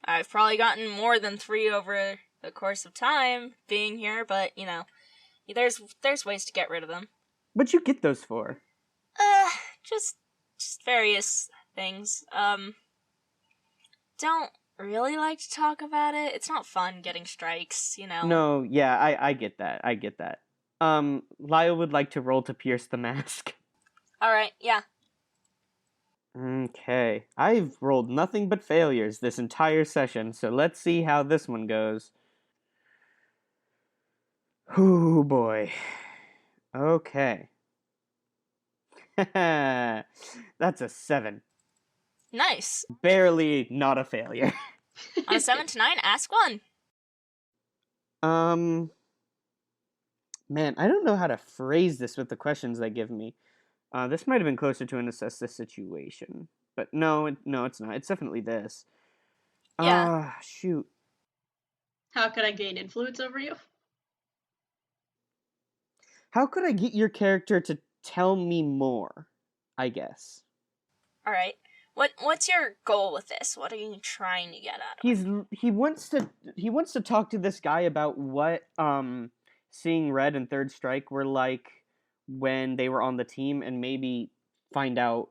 [SPEAKER 1] I've probably gotten more than 3 over the course of time being here, but, you know, there's ways to get rid of them.
[SPEAKER 4] What'd you get those for?
[SPEAKER 1] Just various things. Don't really like to talk about it. It's not fun getting strikes, you know.
[SPEAKER 4] No, yeah, I get that. I get that. Lyle would like to roll to pierce the mask.
[SPEAKER 1] Alright, yeah.
[SPEAKER 4] Okay. I've rolled nothing but failures this entire session, so let's see how this one goes. Ooh, boy. Okay. That's a 7.
[SPEAKER 1] Nice.
[SPEAKER 4] Barely not a failure.
[SPEAKER 1] On a 7 to 9, ask one.
[SPEAKER 4] Man, I don't know how to phrase this with the questions they give me. This might have been closer to an assess the situation. But no, it's not. It's definitely this.
[SPEAKER 1] Yeah.
[SPEAKER 4] Shoot.
[SPEAKER 2] How could I gain influence over you?
[SPEAKER 4] How could I get your character to tell me more? I guess.
[SPEAKER 1] Alright. What's your goal with this? What are you trying to get out of it?
[SPEAKER 4] He wants to talk to this guy about what seeing Red and Third Strike were like when they were on the team, and maybe find out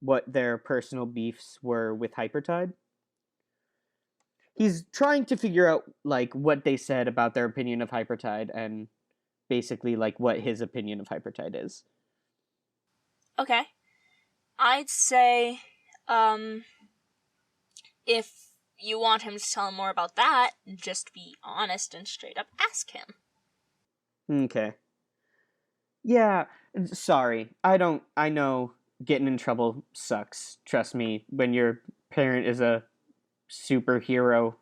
[SPEAKER 4] what their personal beefs were with Hypertide. He's trying to figure out like what they said about their opinion of Hypertide, and basically like what his opinion of Hypertide is.
[SPEAKER 1] Okay. I'd say, if you want him to tell him more about that, just be honest and straight up ask him.
[SPEAKER 4] Okay. Yeah, sorry. I know getting in trouble sucks. Trust me, when your parent is a superhero,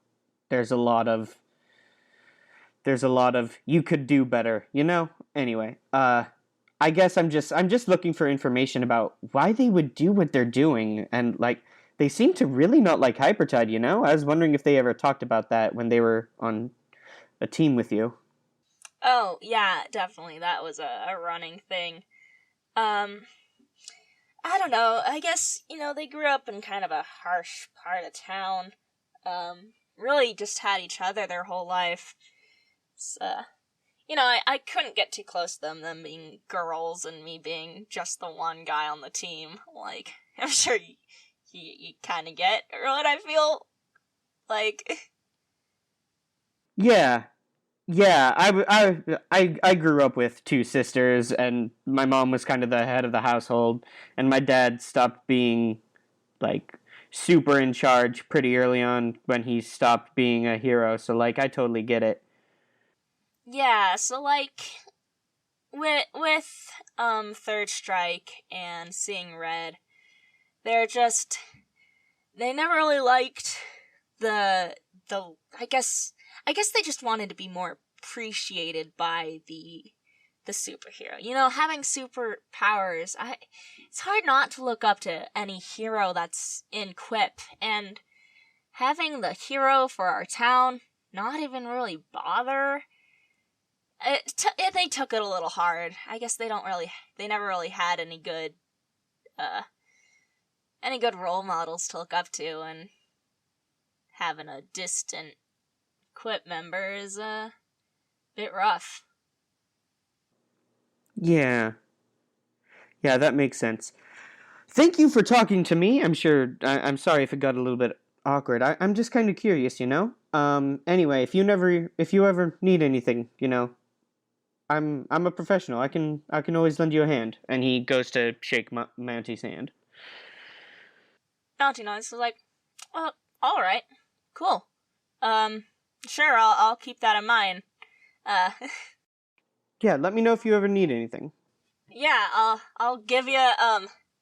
[SPEAKER 4] there's a lot of you could do better, you know? Anyway, I guess I'm just looking for information about why they would do what they're doing, and like they seem to really not like Hypertide, you know? I was wondering if they ever talked about that when they were on a team with you.
[SPEAKER 1] Oh, yeah, definitely. That was a running thing. I don't know. I guess, you know, they grew up in kind of a harsh part of town. Really just had each other their whole life. It's, you know, I couldn't get too close to them being girls and me being just the one guy on the team. Like, I'm sure you kind of get what I feel like.
[SPEAKER 4] Yeah. Yeah, I grew up with 2 sisters, and my mom was kind of the head of the household, and my dad stopped being, like, super in charge pretty early on when he stopped being a hero, so, like, I totally get it.
[SPEAKER 1] Yeah, so, like, with Third Strike and Seeing Red, they never really liked the I guess they just wanted to be more appreciated by the superhero. You know, having superpowers, it's hard not to look up to any hero that's in Quip, and having the hero for our town not even really bother, they took it a little hard. I guess they never really had any good any good role models to look up to, and having a distant Quip member is a bit rough.
[SPEAKER 4] Yeah. Yeah, that makes sense. Thank you for talking to me. I'm sure. I'm sorry if it got a little bit awkward. I'm just kind of curious, you know. Anyway, if you ever need anything, you know, I'm a professional. I can always lend you a hand. And he goes to shake Mounty's hand.
[SPEAKER 1] Mounty nods, was like, well, all right, cool. Sure, I'll keep that in mind.
[SPEAKER 4] Yeah, let me know if you ever need anything.
[SPEAKER 1] Yeah, I'll give you,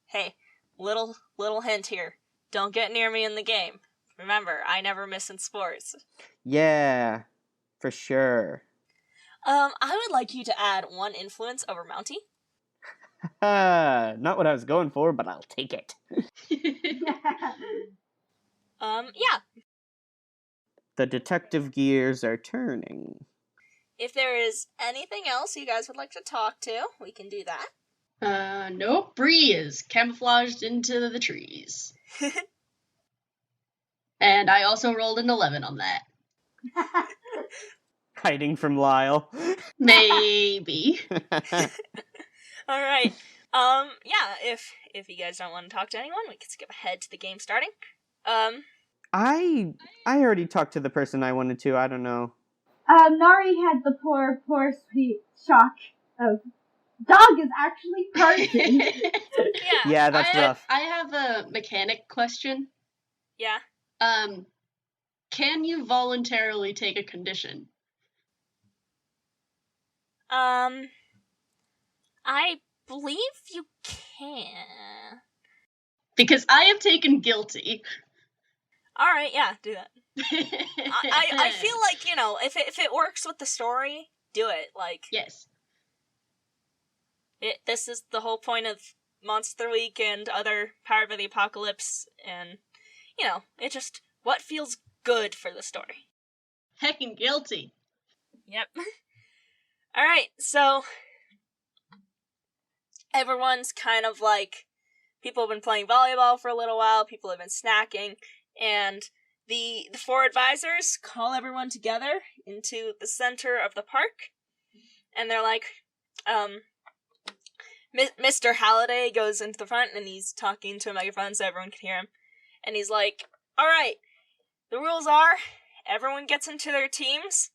[SPEAKER 1] hey, little hint here. Don't get near me in the game. Remember, I never miss in sports.
[SPEAKER 4] Yeah, for sure.
[SPEAKER 1] I would like you to add 1 influence over Mounty.
[SPEAKER 4] Not what I was going for, but I'll take it.
[SPEAKER 1] Yeah.
[SPEAKER 4] The detective gears are turning.
[SPEAKER 1] If there is anything else you guys would like to talk to, we can do that.
[SPEAKER 2] Nope. Bree is camouflaged into the trees. And I also rolled an 11 on that.
[SPEAKER 4] Hiding from Lyle.
[SPEAKER 2] Maybe.
[SPEAKER 1] Alright. Yeah, if you guys don't want to talk to anyone, we can skip ahead to the game starting.
[SPEAKER 4] I already talked to the person I wanted to. I don't know.
[SPEAKER 3] Nari had the poor sweet shock of dog is actually person.
[SPEAKER 4] Yeah, that's rough.
[SPEAKER 2] I have a mechanic question.
[SPEAKER 1] Yeah.
[SPEAKER 2] Can you voluntarily take a condition?
[SPEAKER 1] I believe you can.
[SPEAKER 2] Because I have taken guilty.
[SPEAKER 1] Alright, yeah, do that. I feel like, you know, if it works with the story, do it. Like,
[SPEAKER 2] yes.
[SPEAKER 1] This is the whole point of Monster Week and other Powered by the Apocalypse, and, you know, it just, what feels good for the story.
[SPEAKER 2] Heckin' guilty.
[SPEAKER 1] Yep. Alright, so everyone's kind of like, people have been playing volleyball for a little while, people have been snacking, and the 4 advisors call everyone together into the center of the park, and they're like, Mr. Halliday goes into the front, and he's talking to a megaphone so everyone can hear him, and he's like, alright, the rules are, everyone gets into their teams,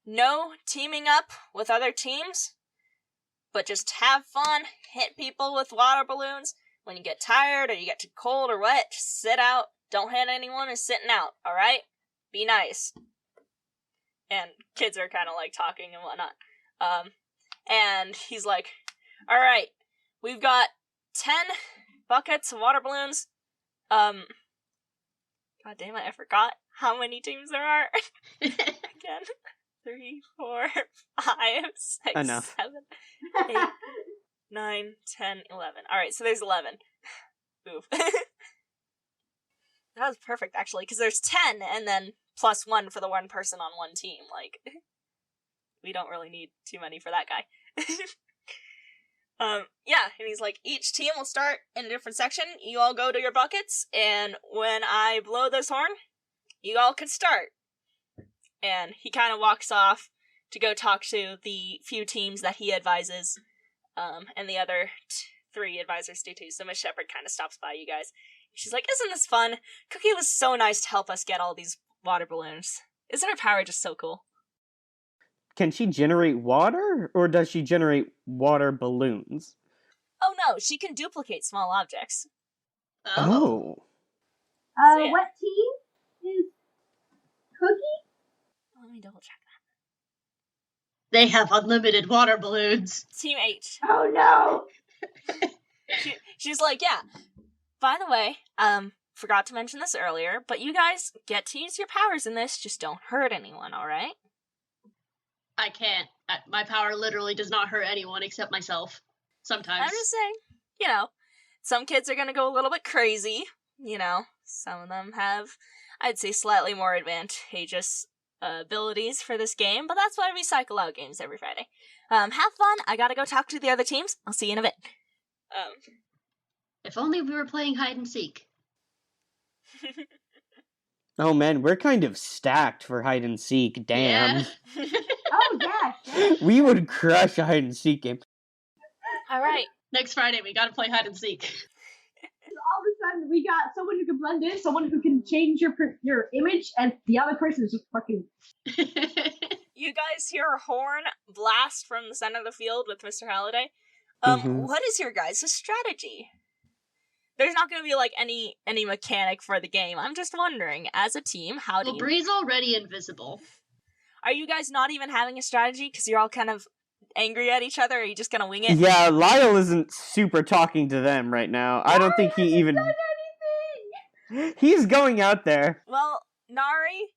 [SPEAKER 1] no teaming up with other teams, but just have fun, hit people with water balloons. When you get tired or you get too cold or wet, just sit out. Don't hit anyone who's sitting out, alright? Be nice. And kids are kind of like talking and whatnot. And he's like, alright, we've got 10 buckets of water balloons. God damn it, I forgot how many teams there are. Again. 3, 4, 5, 6,
[SPEAKER 4] Enough.
[SPEAKER 1] 7, 8, 9, 10, 11. Alright, so there's 11. Oof. That was perfect, actually, because there's 10, and then plus 1 for the one person on one team. Like, we don't really need too many for that guy. Yeah, and he's like, each team will start in a different section. You all go to your buckets, and when I blow this horn, you all can start. And he kind of walks off to go talk to the few teams that he advises, and the other 3 advisors do too. So Miss Shepherd kind of stops by you guys. She's like, isn't this fun? Cookie was so nice to help us get all these water balloons. Isn't her power just so cool?
[SPEAKER 4] Can she generate water, or does she generate water balloons?
[SPEAKER 1] Oh no, she can duplicate small objects.
[SPEAKER 4] Oh.
[SPEAKER 1] So, yeah.
[SPEAKER 3] What team is Cookie?
[SPEAKER 1] Let me double check that.
[SPEAKER 2] They have unlimited water balloons.
[SPEAKER 1] Team 8.
[SPEAKER 3] Oh no!
[SPEAKER 1] She's like, yeah. By the way, forgot to mention this earlier, but you guys get to use your powers in this, just don't hurt anyone, alright?
[SPEAKER 2] I can't. My power literally does not hurt anyone except myself. Sometimes.
[SPEAKER 1] I'm just saying, you know, some kids are gonna go a little bit crazy, you know, some of them have, I'd say, slightly more advantageous abilities for this game, but that's why we cycle out games every Friday. Have fun, I gotta go talk to the other teams, I'll see you in a bit.
[SPEAKER 2] If only we were playing hide and seek.
[SPEAKER 4] Oh man, we're kind of stacked for hide and seek. Damn.
[SPEAKER 2] Yeah.
[SPEAKER 3] Oh yeah, sure.
[SPEAKER 4] We would crush a hide and seek game.
[SPEAKER 1] All right.
[SPEAKER 2] Next Friday, we gotta play hide and seek.
[SPEAKER 3] All of a sudden, we got someone who can blend in, someone who can change your image, and the other person is just fucking.
[SPEAKER 1] You guys hear a horn blast from the center of the field with Mr. Halliday.
[SPEAKER 4] Mhm.
[SPEAKER 1] What is your guys' strategy? There's not going to be like any mechanic for the game. I'm just wondering, as a team, how do
[SPEAKER 2] Well,
[SPEAKER 1] you...
[SPEAKER 2] Bree's already invisible.
[SPEAKER 1] Are you guys not even having a strategy because you're all kind of angry at each other? Or are you just going to wing it?
[SPEAKER 4] Yeah, Lyle isn't super talking to them right now. I don't think he even...
[SPEAKER 3] Done anything.
[SPEAKER 4] He's going out there.
[SPEAKER 1] Well, Nari,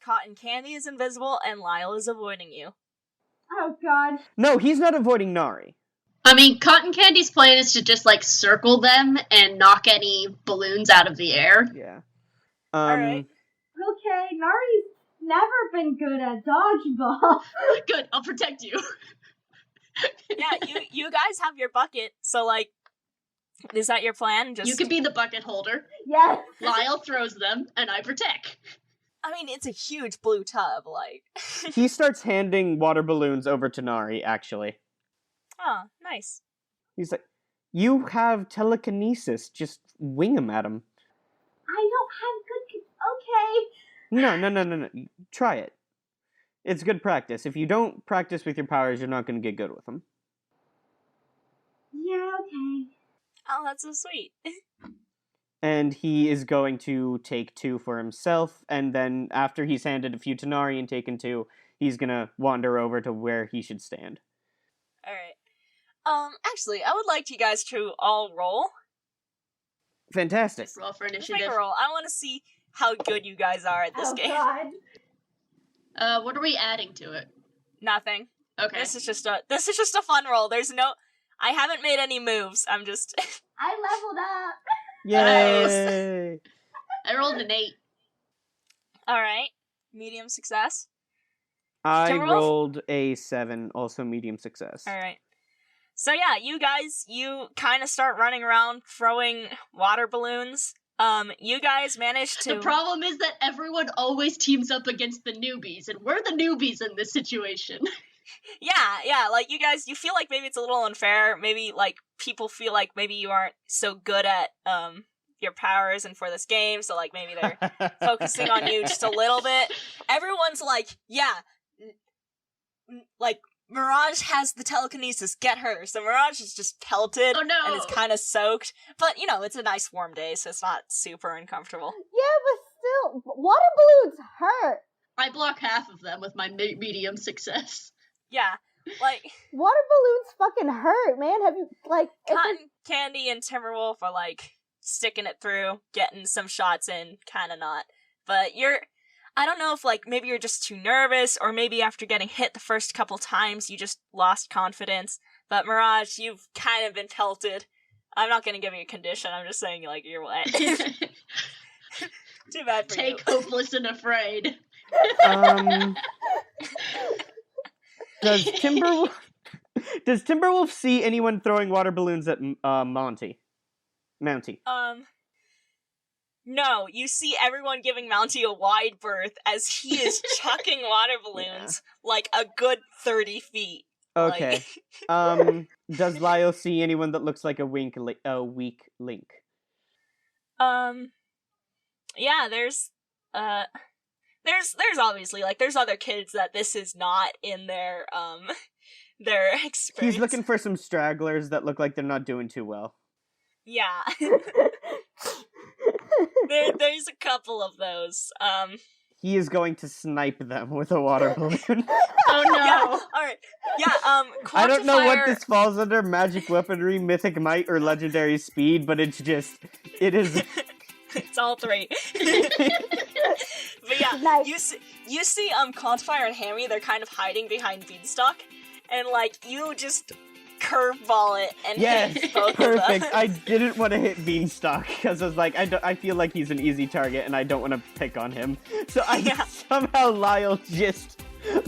[SPEAKER 1] Cotton Candy is invisible, and Lyle is avoiding you.
[SPEAKER 3] Oh god.
[SPEAKER 4] No, he's not avoiding Nari.
[SPEAKER 2] I mean, Cotton Candy's plan is to just, like, circle them and knock any balloons out of the air.
[SPEAKER 4] Yeah.
[SPEAKER 1] Alright.
[SPEAKER 3] Okay, Nari's never been good at dodgeball.
[SPEAKER 2] Good, I'll protect you.
[SPEAKER 1] Yeah, you guys have your bucket, so like, is that your plan? Just
[SPEAKER 2] You can be the bucket holder.
[SPEAKER 3] Yes.
[SPEAKER 2] Lyle throws them, and I protect.
[SPEAKER 1] I mean, it's a huge blue tub, like.
[SPEAKER 4] He starts handing water balloons over to Nari, actually.
[SPEAKER 1] Oh, nice.
[SPEAKER 4] He's like, you have telekinesis. Just wing them at him.
[SPEAKER 3] I don't have good. Okay.
[SPEAKER 4] No. Try it. It's good practice. If you don't practice with your powers, you're not going to get good with them.
[SPEAKER 3] Yeah. Okay.
[SPEAKER 1] Oh, that's so sweet.
[SPEAKER 4] And he is going to take 2 for himself, and then after he's handed a few to Nari and taken 2, he's going to wander over to where he should stand.
[SPEAKER 1] Alright. Actually, I would like you guys to all roll.
[SPEAKER 4] Fantastic.
[SPEAKER 2] Just roll for
[SPEAKER 1] Just make
[SPEAKER 2] initiative.
[SPEAKER 1] a roll. I want to see how good you guys are at this
[SPEAKER 3] Oh
[SPEAKER 1] game.
[SPEAKER 3] god.
[SPEAKER 2] What are we adding to it?
[SPEAKER 1] Nothing.
[SPEAKER 2] Okay.
[SPEAKER 1] This is just a fun roll. There's no... I haven't made any moves. I'm just...
[SPEAKER 3] I leveled up.
[SPEAKER 4] Yay!
[SPEAKER 2] I rolled an 8.
[SPEAKER 1] Alright. Medium success.
[SPEAKER 4] I
[SPEAKER 1] Timberwolf?
[SPEAKER 4] rolled a 7, also medium success.
[SPEAKER 1] Alright. So yeah, you guys, you kind of start running around throwing water balloons. You guys managed to...
[SPEAKER 2] The problem is that everyone always teams up against the newbies, and we're the newbies in this situation.
[SPEAKER 1] Yeah, like, you guys, you feel like maybe it's a little unfair, maybe, like, people feel like maybe you aren't so good at, your powers and for this game, so, like, maybe they're focusing on you just a little bit. Everyone's like, yeah, like, Mirage has the telekinesis, get her. So Mirage is just pelted
[SPEAKER 2] Oh no!
[SPEAKER 1] and is kind of soaked, but, you know, it's a nice warm day, so it's not super uncomfortable.
[SPEAKER 3] Yeah, but still, water balloons hurt.
[SPEAKER 2] I block half of them with my medium success.
[SPEAKER 1] Yeah, like,
[SPEAKER 3] Water balloons fucking hurt, man. Have you like? It's
[SPEAKER 1] Cotton Candy and Timberwolf are, like, sticking it through, getting some shots in, kind of not. But I don't know if, like, maybe you're just too nervous, or maybe after getting hit the first couple times, you just lost confidence. But Mirage, you've kind of been pelted. I'm not gonna give you a condition, I'm just saying, like, you're wet. Too bad for you.
[SPEAKER 2] Take hopeless and afraid.
[SPEAKER 4] Does Timberwolf see anyone throwing water balloons at Mounty?
[SPEAKER 1] No, you see everyone giving Mounty a wide berth as he is chucking water balloons like a good 30 feet.
[SPEAKER 4] Okay. Does Lyle see anyone that looks like a weak link?
[SPEAKER 1] Yeah, there's obviously, like, there's other kids that this is not in their experience.
[SPEAKER 4] He's looking for some stragglers that look like they're not doing too well.
[SPEAKER 1] Yeah. There's a couple of those.
[SPEAKER 4] He is going to snipe them with a water balloon.
[SPEAKER 2] Oh no!
[SPEAKER 1] Yeah, alright. Yeah,
[SPEAKER 4] I don't know what
[SPEAKER 1] quantifier-
[SPEAKER 4] this falls under, magic weaponry, mythic might, or legendary speed, but it is...
[SPEAKER 1] It's all three. But yeah,
[SPEAKER 3] Nice.
[SPEAKER 1] you see Quantifier and Hammy, they're kind of hiding behind Beanstalk, and, like, you just curveball it and
[SPEAKER 4] Yes,
[SPEAKER 1] hit both
[SPEAKER 4] perfect.
[SPEAKER 1] of them.
[SPEAKER 4] I didn't want to hit Beanstalk, because I was like, I feel like he's an easy target, and I don't want to pick on him. So somehow Lyle just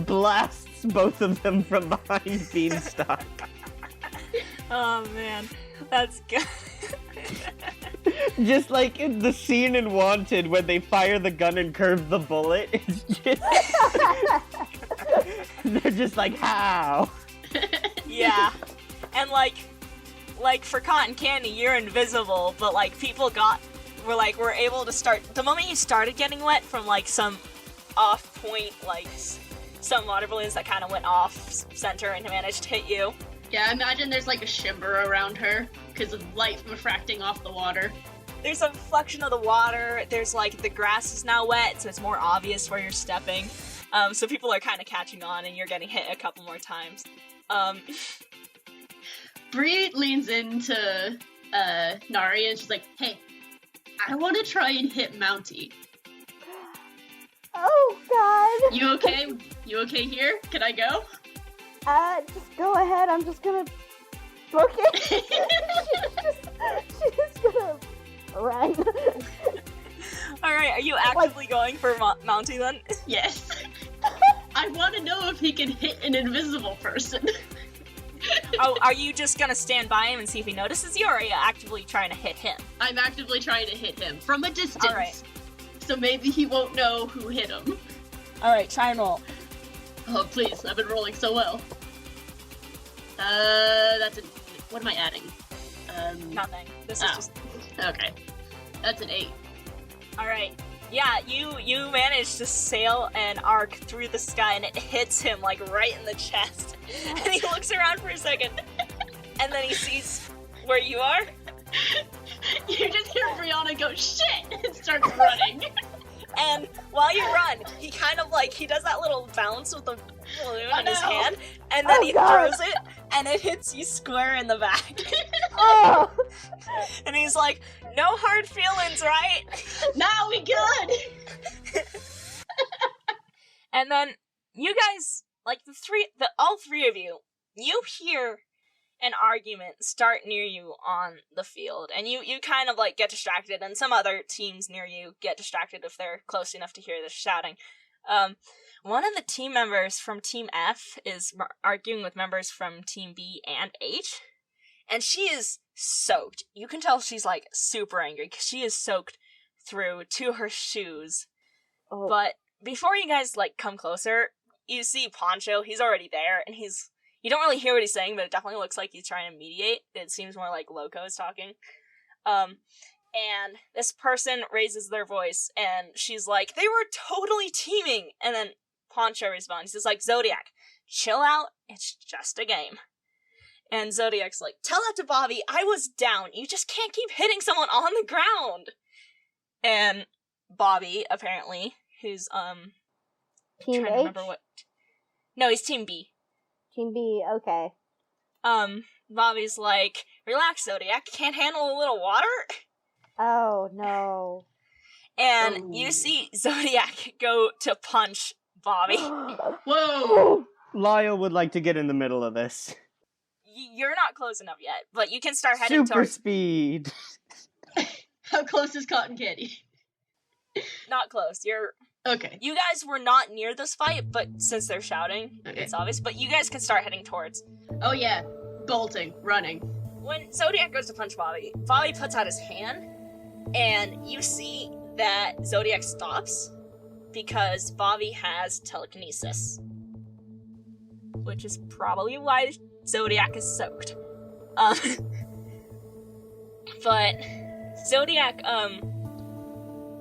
[SPEAKER 4] blasts both of them from behind Beanstalk.
[SPEAKER 1] Oh man, that's good.
[SPEAKER 4] Just like in the scene in Wanted when they fire the gun and curve the bullet. It's just... They're just like, how?
[SPEAKER 1] Yeah. And like for cotton candy, you're invisible, but like people were able to start, the moment you started getting wet from like some off point, like some water balloons that kind of went off center and managed to hit you.
[SPEAKER 2] Yeah, I imagine there's like a shimmer around her because of light refracting off the water.
[SPEAKER 1] There's a reflection of the water. There's like the grass is now wet, so it's more obvious where you're stepping. So people are kind of catching on, and you're getting hit a couple more times.
[SPEAKER 2] Bree leans into Nari and she's like, "Hey, I want to try and hit Mountie.
[SPEAKER 3] Oh God.
[SPEAKER 2] You okay? You okay here? Can I go?"
[SPEAKER 3] Just go ahead. I'm just gonna book it. she's just gonna run.
[SPEAKER 1] Alright, are you actively going for Mountie then?
[SPEAKER 2] Yes. I want to know if he can hit an invisible person.
[SPEAKER 1] Oh, are you just gonna stand by him and see if he notices you, or are you actively trying to hit him?
[SPEAKER 2] I'm actively trying to hit him from a distance.
[SPEAKER 1] Alright.
[SPEAKER 2] So maybe he won't know who hit him.
[SPEAKER 1] Alright, try and roll.
[SPEAKER 2] Oh, please. I've been rolling so well. That's a... What am I adding?
[SPEAKER 1] Nothing. This is just...
[SPEAKER 2] Okay. That's an 8.
[SPEAKER 1] Alright. Yeah, you manage to sail an arc through the sky, and it hits him, like, right in the chest. And he looks around for a second, and then he sees where you are.
[SPEAKER 2] You just hear Brianna go, "Shit!" and starts running.
[SPEAKER 1] And while you run, he kind of, like, he does that little bounce with the balloon in his hand, and then he throws it, and it hits you square in the back.
[SPEAKER 3] Oh.
[SPEAKER 1] And he's like, "No hard feelings, right?"
[SPEAKER 2] Now we good!
[SPEAKER 1] And then you guys, like all three of you hear an argument start near you on the field, and you kind of like get distracted, and some other teams near you get distracted if they're close enough to hear the shouting. One of the team members from Team F is arguing with members from Team B and H, and she is soaked. You can tell she's like super angry because she is soaked through to her shoes.
[SPEAKER 3] Oh.
[SPEAKER 1] But before you guys like come closer, you see Poncho. He's already there, and you don't really hear what he's saying, but it definitely looks like he's trying to mediate. It seems more like Loco is talking. And this person raises their voice, and she's like, "They were totally teaming!" And then Poncho responds. He's like, "Zodiac, chill out. It's just a game." And Zodiac's like, "Tell that to Bobby. I was down. You just can't keep hitting someone on the ground." And Bobby, apparently, who's,
[SPEAKER 3] Team
[SPEAKER 1] trying to
[SPEAKER 3] H?
[SPEAKER 1] remember what... No, he's Team B.
[SPEAKER 3] Team B, okay.
[SPEAKER 1] Bobby's like, "Relax, Zodiac. Can't handle a little water?"
[SPEAKER 3] Oh, no.
[SPEAKER 1] And you see Zodiac go to punch Bobby.
[SPEAKER 2] Whoa!
[SPEAKER 4] Lyle would like to get in the middle of this.
[SPEAKER 1] You're not close enough yet, but you can start heading
[SPEAKER 4] Super
[SPEAKER 1] towards...
[SPEAKER 4] speed.
[SPEAKER 2] How close is Cotton Candy?
[SPEAKER 1] Not close.
[SPEAKER 2] Okay.
[SPEAKER 1] You guys were not near this fight, but since they're shouting,
[SPEAKER 2] Okay.
[SPEAKER 1] it's obvious. But you guys can start heading towards.
[SPEAKER 2] Oh yeah. Bolting. Running.
[SPEAKER 1] When Zodiac goes to punch Bobby, Bobby puts out his hand, and you see that Zodiac stops because Bobby has telekinesis. Which is probably why Zodiac is soaked. But Zodiac,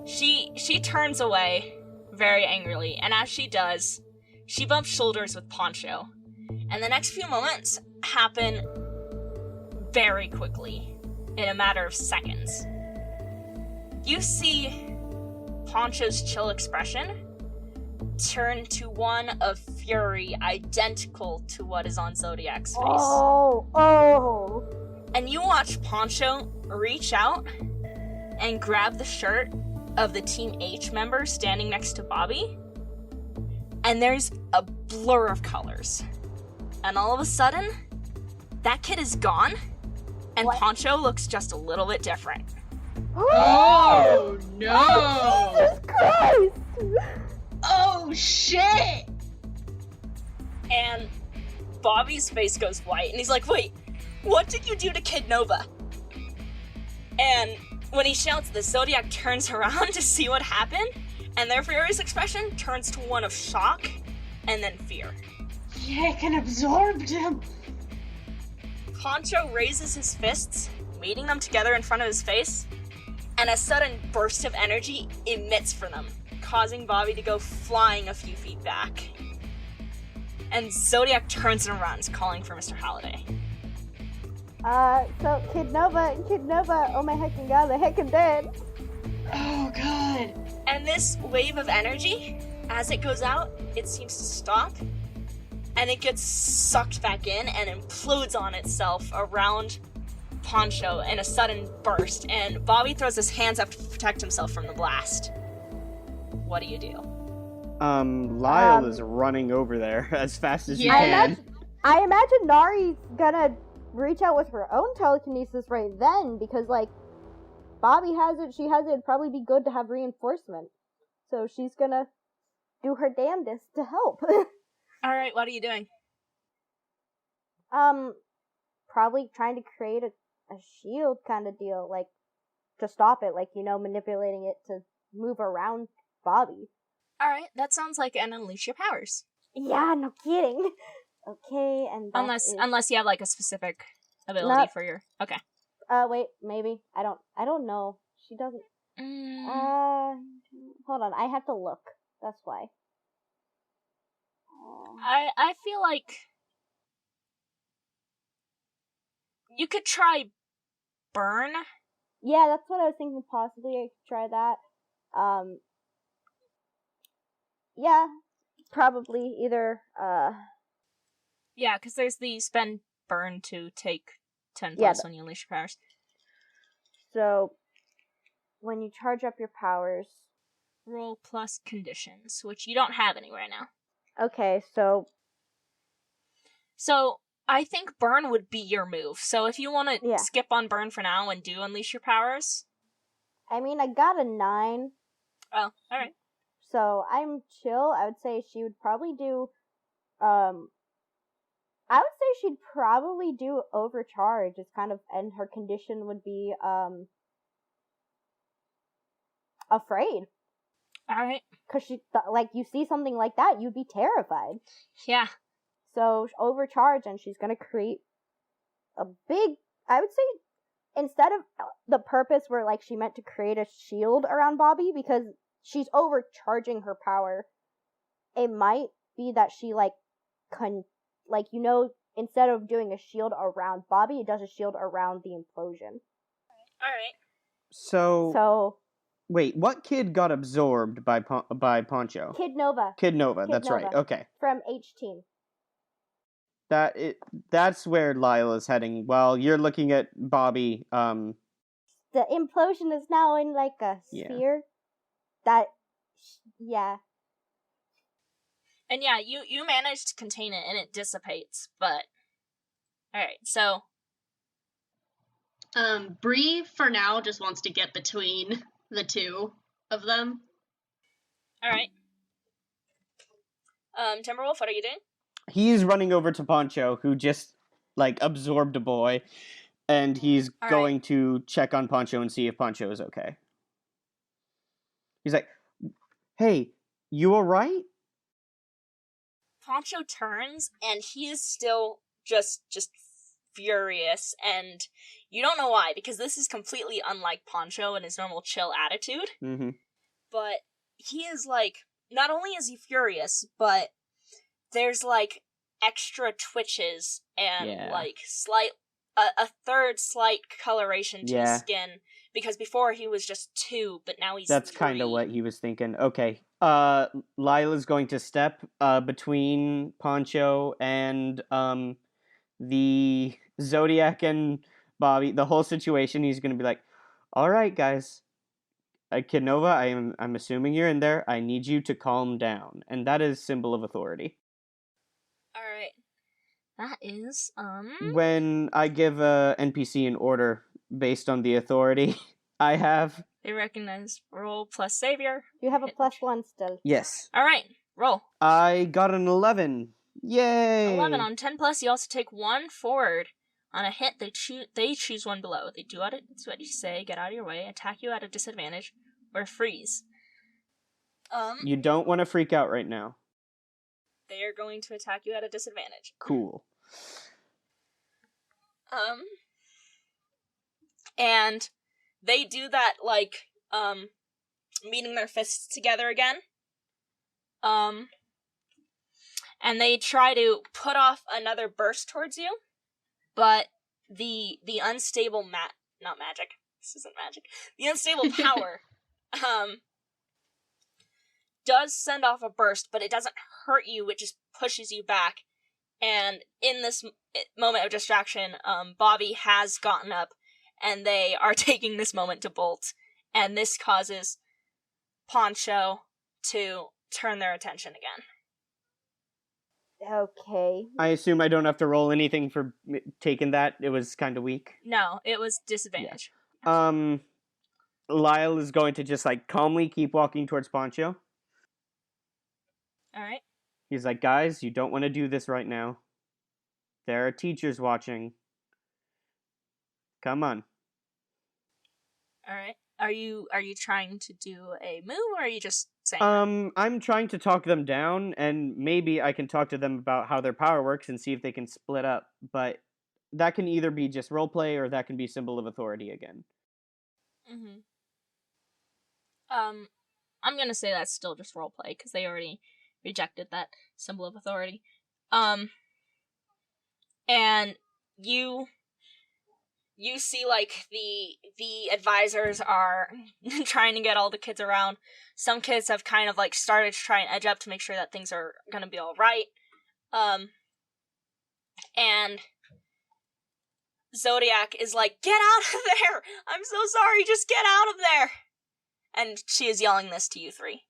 [SPEAKER 1] she turns away very angrily, and as she does, she bumps shoulders with Poncho. And the next few moments happen very quickly, in a matter of seconds. You see Poncho's chill expression turn to one of fury identical to what is on Zodiac's face.
[SPEAKER 3] Oh.
[SPEAKER 1] And you watch Poncho reach out and grab the shirt of the Team H member standing next to Bobby, and there's a blur of colors. And all of a sudden, that kid is gone, and
[SPEAKER 3] What?
[SPEAKER 1] Poncho looks just a little bit different.
[SPEAKER 2] Oh no!
[SPEAKER 3] Jesus Christ!
[SPEAKER 2] Oh shit!
[SPEAKER 1] And Bobby's face goes white, and he's like, "Wait, what did you do to Kid Nova?" And when he shouts, the Zodiac turns around to see what happened, and their furious expression turns to one of shock and then fear.
[SPEAKER 2] Yeah, I can absorb him.
[SPEAKER 1] Poncho raises his fists, meeting them together in front of his face, and a sudden burst of energy emits from them, causing Bobby to go flying a few feet back. And Zodiac turns and runs, calling for Mr. Halliday.
[SPEAKER 3] So Kid Nova, oh my heckin' god, the heckin' dead.
[SPEAKER 2] Oh god.
[SPEAKER 1] And this wave of energy, as it goes out, it seems to stop, and it gets sucked back in and implodes on itself around Poncho in a sudden burst, and Bobby throws his hands up to protect himself from the blast. What do you do?
[SPEAKER 4] Lyle is running over there as fast as
[SPEAKER 2] Yeah.
[SPEAKER 4] you can.
[SPEAKER 3] I imagine Nari's gonna reach out with her own telekinesis right then, because, like, Bobby has it, she has it, it'd probably be good to have reinforcement. So she's gonna do her damnedest to help.
[SPEAKER 1] Alright, what are you doing?
[SPEAKER 3] Probably trying to create a shield kind of deal, like, to stop it, like, manipulating it to move around Bobby.
[SPEAKER 1] Alright, that sounds like an unleash your powers.
[SPEAKER 3] Yeah, no kidding. Okay, and that
[SPEAKER 1] Unless you have, like, a specific ability for your... Okay.
[SPEAKER 3] Wait, maybe. I don't know. She doesn't... Hold on, I have to look. That's why.
[SPEAKER 1] I feel like... You could try burn.
[SPEAKER 3] Yeah, that's what I was thinking, possibly I could try that. Yeah, probably either,
[SPEAKER 1] Yeah, because there's the spend burn to take 10
[SPEAKER 3] Yeah,
[SPEAKER 1] plus when you unleash your powers.
[SPEAKER 3] So, when you charge up your powers...
[SPEAKER 1] Roll plus conditions, which you don't have any right now.
[SPEAKER 3] Okay, so...
[SPEAKER 1] So, I think burn would be your move. So if you want to
[SPEAKER 3] Yeah.
[SPEAKER 1] skip on burn for now and do unleash your powers...
[SPEAKER 3] I mean, I got a 9,
[SPEAKER 1] Oh, alright.
[SPEAKER 3] so I'm chill. I would say she would probably do, I would say she'd probably do overcharge. It's kind of, and her condition would be, afraid.
[SPEAKER 1] Alright.
[SPEAKER 3] Cause like, you see something like that, you'd be terrified.
[SPEAKER 1] Yeah.
[SPEAKER 3] So, overcharge, and she's gonna create a big, I would say, instead of the purpose where, like, she meant to create a shield around Bobby, because she's overcharging her power, it might be that she, like, instead of doing a shield around Bobby, it does a shield around the implosion.
[SPEAKER 1] Alright.
[SPEAKER 3] So,
[SPEAKER 4] wait, what kid got absorbed by Poncho?
[SPEAKER 3] Kid Nova.
[SPEAKER 4] Kid Nova,
[SPEAKER 3] Kid
[SPEAKER 4] that's right.
[SPEAKER 3] Nova.
[SPEAKER 4] Okay.
[SPEAKER 3] From H-Team.
[SPEAKER 4] That's where Lyle is heading. While you're looking at Bobby,
[SPEAKER 3] The implosion is now in, like, a sphere. Yeah.
[SPEAKER 1] And yeah, you managed to contain it and it dissipates, but... Alright, so...
[SPEAKER 2] Bree, for now, just wants to get between the two of them.
[SPEAKER 1] Alright. Timberwolf, what are you doing?
[SPEAKER 4] he's running over to Poncho, who just, like, absorbed a boy, and he's
[SPEAKER 1] All
[SPEAKER 4] going to check on Poncho and see if Poncho is okay. He's like, hey, you alright?
[SPEAKER 1] Poncho turns, and he is still just furious, and you don't know why, because this is completely unlike Poncho and his normal chill attitude.
[SPEAKER 4] Mm-hmm.
[SPEAKER 1] But he is, like, not only is he furious, but there's, like, extra twitches and, like, a third slight coloration to his skin, because before he was just 2, but now he's
[SPEAKER 4] That's
[SPEAKER 1] 3.
[SPEAKER 4] kind of what he was thinking. Okay. Lila's going to step between Poncho and the Zodiac and Bobby. The whole situation, he's going to be like, all right, guys. Kid Nova, I'm assuming you're in there. I need you to calm down. And that is symbol of authority.
[SPEAKER 1] All right. That is,
[SPEAKER 4] When I give a NPC an order based on the authority I have...
[SPEAKER 1] They recognize roll plus savior.
[SPEAKER 3] You have a +1 still.
[SPEAKER 4] Yes.
[SPEAKER 1] All right, roll.
[SPEAKER 4] I got an 11. Yay!
[SPEAKER 1] 11 on 10 plus. You also take 1 forward On a hit, they choose one below. They do what you say, get out of your way, attack you at a disadvantage, or freeze.
[SPEAKER 4] You don't want to freak out right now.
[SPEAKER 1] They are going to attack you at a disadvantage.
[SPEAKER 4] Cool.
[SPEAKER 1] And they do that, like, meeting their fists together again. And they try to put off another burst towards you, but the unstable not magic. This isn't magic. The unstable power, does send off a burst, but it doesn't hurt you, it just pushes you back. And in this moment of distraction, Bobby has gotten up, and they are taking this moment to bolt, and this causes Poncho to turn their attention again.
[SPEAKER 3] Okay.
[SPEAKER 4] I assume I don't have to roll anything for taking that. It was kind of weak.
[SPEAKER 1] No, it was disadvantage.
[SPEAKER 4] Yeah. Lyle is going to just like calmly keep walking towards Poncho.
[SPEAKER 1] All right.
[SPEAKER 4] He's like, guys, you don't want to do this right now. There are teachers watching. Come on.
[SPEAKER 1] All right. Are you trying to do a move, or are you just saying
[SPEAKER 4] I'm trying to talk them down, and maybe I can talk to them about how their power works and see if they can split up. But that can either be just roleplay, or that can be symbol of authority again.
[SPEAKER 1] Mm-hmm. I'm gonna say that's still just roleplay, because they already rejected that symbol of authority. And you see, like, the advisors are trying to get all the kids around. Some kids have kind of, like, started to try and edge up to make sure that things are gonna be alright. And Zodiac is like, get out of there! I'm so sorry, just get out of there! And she is yelling this to you three.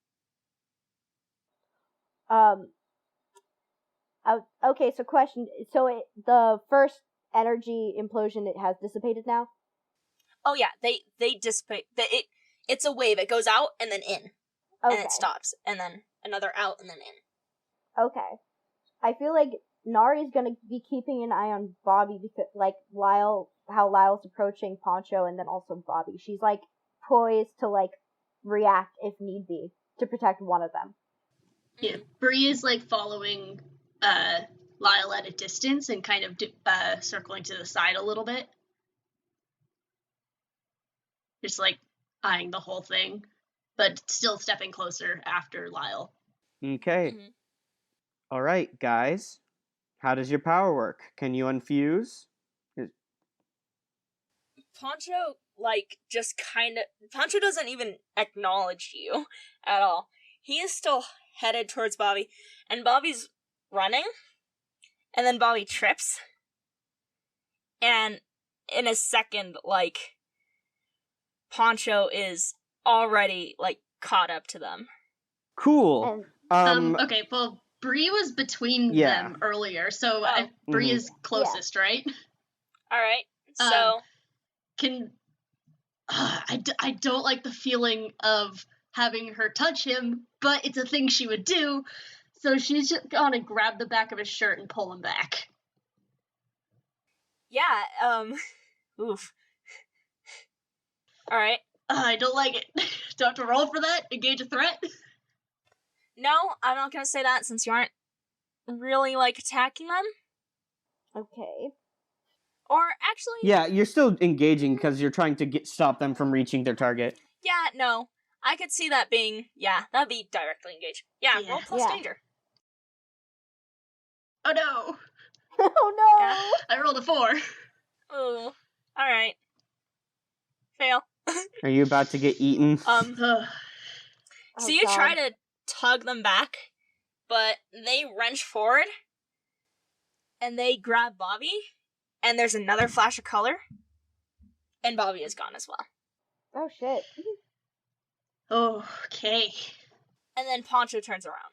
[SPEAKER 3] Okay, so question. So the first energy implosion, it has dissipated now?
[SPEAKER 1] Oh yeah, they dissipate. It's a wave. It goes out and then in.
[SPEAKER 3] Okay.
[SPEAKER 1] And it stops. And then another out and then in.
[SPEAKER 3] Okay. I feel like Nari's gonna be keeping an eye on Bobby because, like, how Lyle's approaching Poncho and then also Bobby. She's, like, poised to, like, react if need be to protect one of them.
[SPEAKER 2] Yeah, Bree is, like, following Lyle at a distance and kind of circling to the side a little bit. Just, like, eyeing the whole thing, but still stepping closer after Lyle.
[SPEAKER 4] Okay.
[SPEAKER 1] Mm-hmm.
[SPEAKER 4] All right, guys. How does your power work? Can you unfuse?
[SPEAKER 1] Poncho, like, just kind of... Poncho doesn't even acknowledge you at all. He is still headed towards Bobby, and Bobby's running, and then Bobby trips, and in a second, like, Poncho is already, like, caught up to them.
[SPEAKER 4] Cool.
[SPEAKER 2] Okay, well, Bree was between them earlier, so Bree is closest, right?
[SPEAKER 1] Alright, so...
[SPEAKER 2] I don't like the feeling of having her touch him, but it's a thing she would do, so she's just gonna grab the back of his shirt and pull him back.
[SPEAKER 1] Yeah, oof. Alright.
[SPEAKER 2] I don't like it. Do I have to roll for that? Engage a threat?
[SPEAKER 1] No, I'm not gonna say that since you aren't really, like, attacking them.
[SPEAKER 3] Okay.
[SPEAKER 1] Or, actually...
[SPEAKER 4] Yeah, you're still engaging because you're trying to stop them from reaching their target.
[SPEAKER 1] Yeah, no. I could see that being... Yeah, that'd be directly engaged. Yeah, roll plus danger.
[SPEAKER 2] Oh no!
[SPEAKER 3] Oh no!
[SPEAKER 2] Yeah, I rolled a 4.
[SPEAKER 1] Ooh. Alright. Fail.
[SPEAKER 4] Are you about to get eaten?
[SPEAKER 1] So you try to tug them back, but they wrench forward, and they grab Bobby, and there's another flash of color, and Bobby is gone as well.
[SPEAKER 3] Oh shit.
[SPEAKER 2] Okay.
[SPEAKER 1] And then Poncho turns around.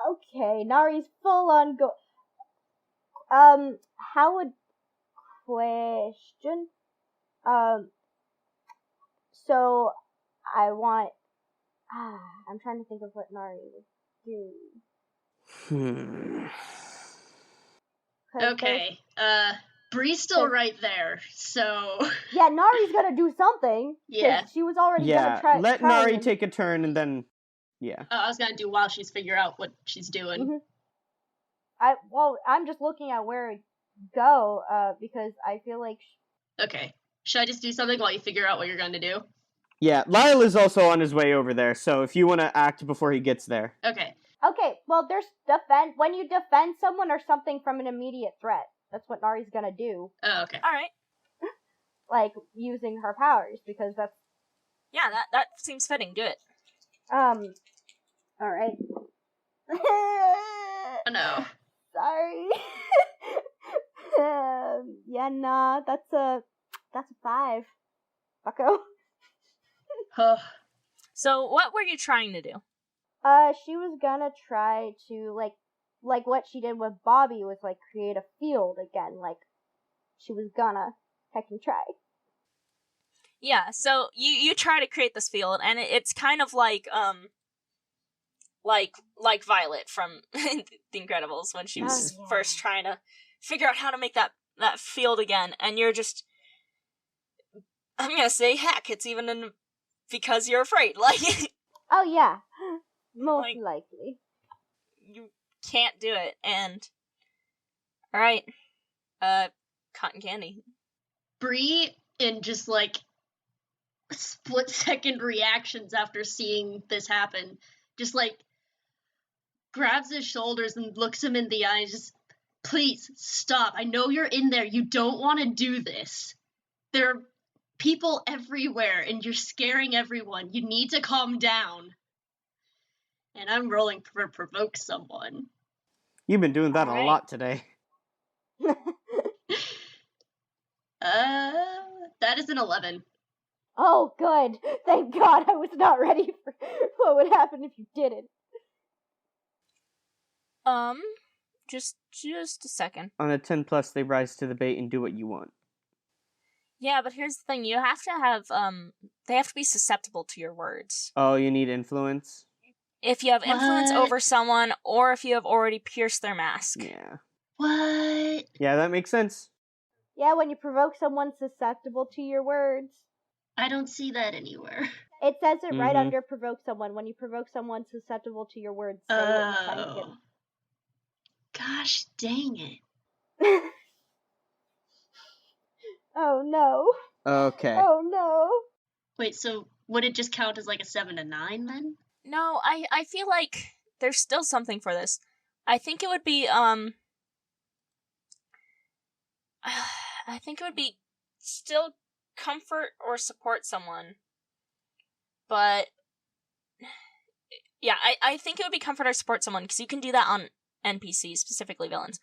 [SPEAKER 3] Okay, Nari's full on go. How would question? So I want. I'm trying to think of what Nari would do.
[SPEAKER 2] Okay. Bree's still right there, so...
[SPEAKER 3] Yeah, Nari's gonna do something. 'Cause
[SPEAKER 2] Yeah.
[SPEAKER 3] she was already
[SPEAKER 4] Yeah,
[SPEAKER 3] gonna try.
[SPEAKER 4] let
[SPEAKER 3] try
[SPEAKER 4] Nari
[SPEAKER 3] and-
[SPEAKER 4] take a turn and then, yeah.
[SPEAKER 2] I was gonna do while she's figure out what she's doing.
[SPEAKER 3] I'm just looking at where to go, because I feel like.
[SPEAKER 2] Okay. Should I just do something while you figure out what you're gonna do?
[SPEAKER 4] Yeah, Lyle is also on his way over there, so if you want to act before he gets there.
[SPEAKER 2] Okay.
[SPEAKER 3] Okay, well, there's when you defend someone or something from an immediate threat. That's what Nari's gonna do.
[SPEAKER 2] Oh, okay.
[SPEAKER 1] All right.
[SPEAKER 3] Like, using her powers, because that's...
[SPEAKER 1] Yeah, that seems fitting. Do it.
[SPEAKER 3] Alright.
[SPEAKER 2] Oh, no.
[SPEAKER 3] Sorry. Yeah, nah, that's a 5. Bucko.
[SPEAKER 2] Huh.
[SPEAKER 1] So, what were you trying to do?
[SPEAKER 3] She was gonna try to, like what she did with Bobby was, like, create a field again, like, she was gonna heck and try.
[SPEAKER 1] Yeah, so you try to create this field, and it's kind of like Violet from The Incredibles when she was first trying to figure out how to make that field again, and you're just, I'm gonna say, heck, it's even because you're afraid, like...
[SPEAKER 3] Oh, yeah. Most
[SPEAKER 1] Like-
[SPEAKER 3] likely.
[SPEAKER 1] You can't do it, and... Alright. Cotton candy.
[SPEAKER 2] Bree, in just, like, split-second reactions after seeing this happen, just, like, grabs his shoulders and looks him in the eyes, just, please, stop. I know you're in there. You don't want to do this. There are people everywhere, and you're scaring everyone. You need to calm down. And I'm rolling for provoke someone.
[SPEAKER 4] You've been doing that
[SPEAKER 1] Alright.
[SPEAKER 4] a lot today.
[SPEAKER 2] That is an 11.
[SPEAKER 3] Oh, good. Thank God I was not ready for what would happen if you didn't.
[SPEAKER 1] Just a second.
[SPEAKER 4] On a 10 plus, they rise to the bait and do what you want.
[SPEAKER 1] Yeah, but here's the thing, you have to have, they have to be susceptible to your words.
[SPEAKER 4] Oh, you need influence?
[SPEAKER 1] If you have influence
[SPEAKER 2] What?
[SPEAKER 1] over someone, or if you have already pierced their mask.
[SPEAKER 4] Yeah.
[SPEAKER 2] What?
[SPEAKER 4] Yeah, that makes sense.
[SPEAKER 3] Yeah, when you provoke someone susceptible to your words.
[SPEAKER 2] I don't see that anywhere.
[SPEAKER 3] It says it right
[SPEAKER 4] Mhm.
[SPEAKER 3] under provoke someone. When you provoke someone susceptible to your words, say what you find
[SPEAKER 2] Oh. Gosh dang it.
[SPEAKER 3] Oh no.
[SPEAKER 4] Okay.
[SPEAKER 3] Oh no.
[SPEAKER 2] Wait, so would it just count as like a 7 to 9 then?
[SPEAKER 1] No, I feel like there's still something for this. I think it would be, I think it would be still comfort or support someone. But, yeah, I think it would be comfort or support someone, because you can do that on NPCs, specifically villains.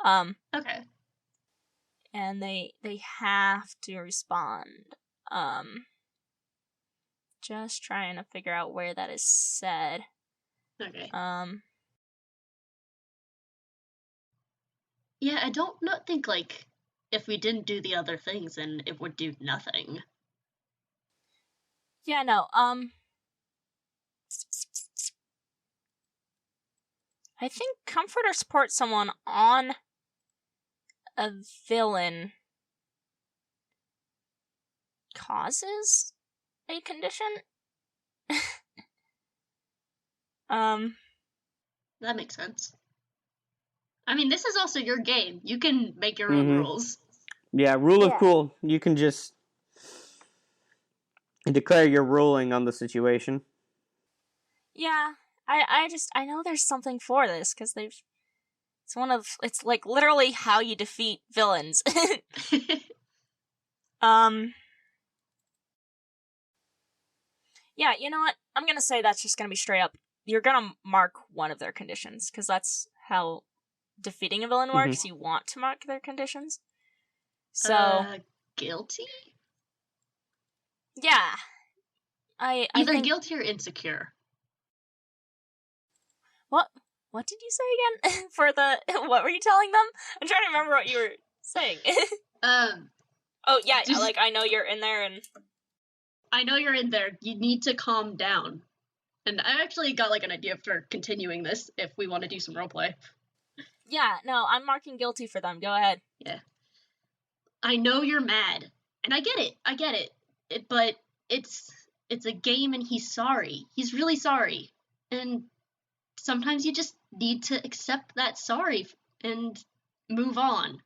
[SPEAKER 2] Okay.
[SPEAKER 1] And they have to respond. Just trying to figure out where that is said.
[SPEAKER 2] Okay. Yeah, I don't not think, like, if we didn't do the other things, then it would do nothing.
[SPEAKER 1] Yeah, no, I think comfort or support someone on a villain causes a condition?
[SPEAKER 2] That makes sense. I mean, this is also your game. You can make your own
[SPEAKER 4] Mhm.
[SPEAKER 2] rules.
[SPEAKER 4] Yeah, rule of
[SPEAKER 3] Yeah.
[SPEAKER 4] cool. You can just declare your ruling on the situation.
[SPEAKER 1] Yeah, I know there's something for this, because it's like literally how you defeat villains. Yeah, you know what? I'm gonna say that's just gonna be straight up. You're gonna mark one of their conditions, because that's how defeating a villain works. You want to mark their conditions. So,
[SPEAKER 2] Guilty?
[SPEAKER 1] yeah. I
[SPEAKER 2] Either
[SPEAKER 1] think...
[SPEAKER 2] guilty or insecure.
[SPEAKER 1] What did you say again? For the... What were you telling them? I'm trying to remember what you were saying. Oh, yeah,
[SPEAKER 2] Just-
[SPEAKER 1] like, I know you're in there, and...
[SPEAKER 2] I know you're in there. You need to calm down. And I actually got, like, an idea for continuing this if we want to do some roleplay.
[SPEAKER 1] Yeah, no, I'm marking guilty for them. Go ahead.
[SPEAKER 2] I know you're mad, and I get it. But it's a game, and he's sorry. He's really sorry, and sometimes you just need to accept that sorry and move on.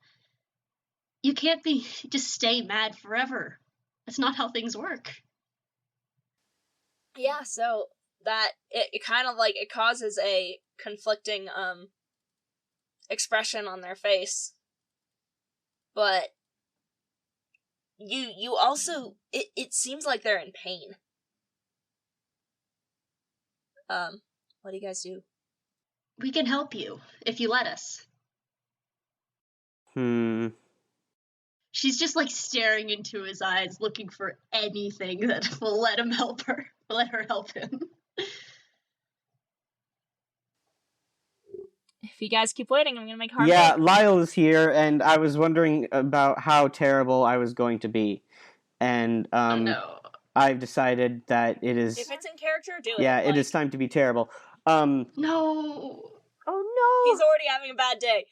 [SPEAKER 2] You can't just stay mad forever. That's not how things work.
[SPEAKER 1] Yeah, so that it kind of like it causes a conflicting expression on their face. But you also it seems like they're in pain. What do you guys do?
[SPEAKER 2] We can help you if you let us. She's just like staring into his eyes, looking for anything that will let her help him.
[SPEAKER 1] If you guys keep waiting, I'm gonna make harm.
[SPEAKER 4] Yeah, Lyle is here, and I was wondering about how terrible I was going to be, and
[SPEAKER 2] No.
[SPEAKER 4] I've decided that it is.
[SPEAKER 1] If it's in character, do it.
[SPEAKER 4] Yeah, it is time to be terrible.
[SPEAKER 2] No.
[SPEAKER 3] Oh
[SPEAKER 1] He's already having a bad day.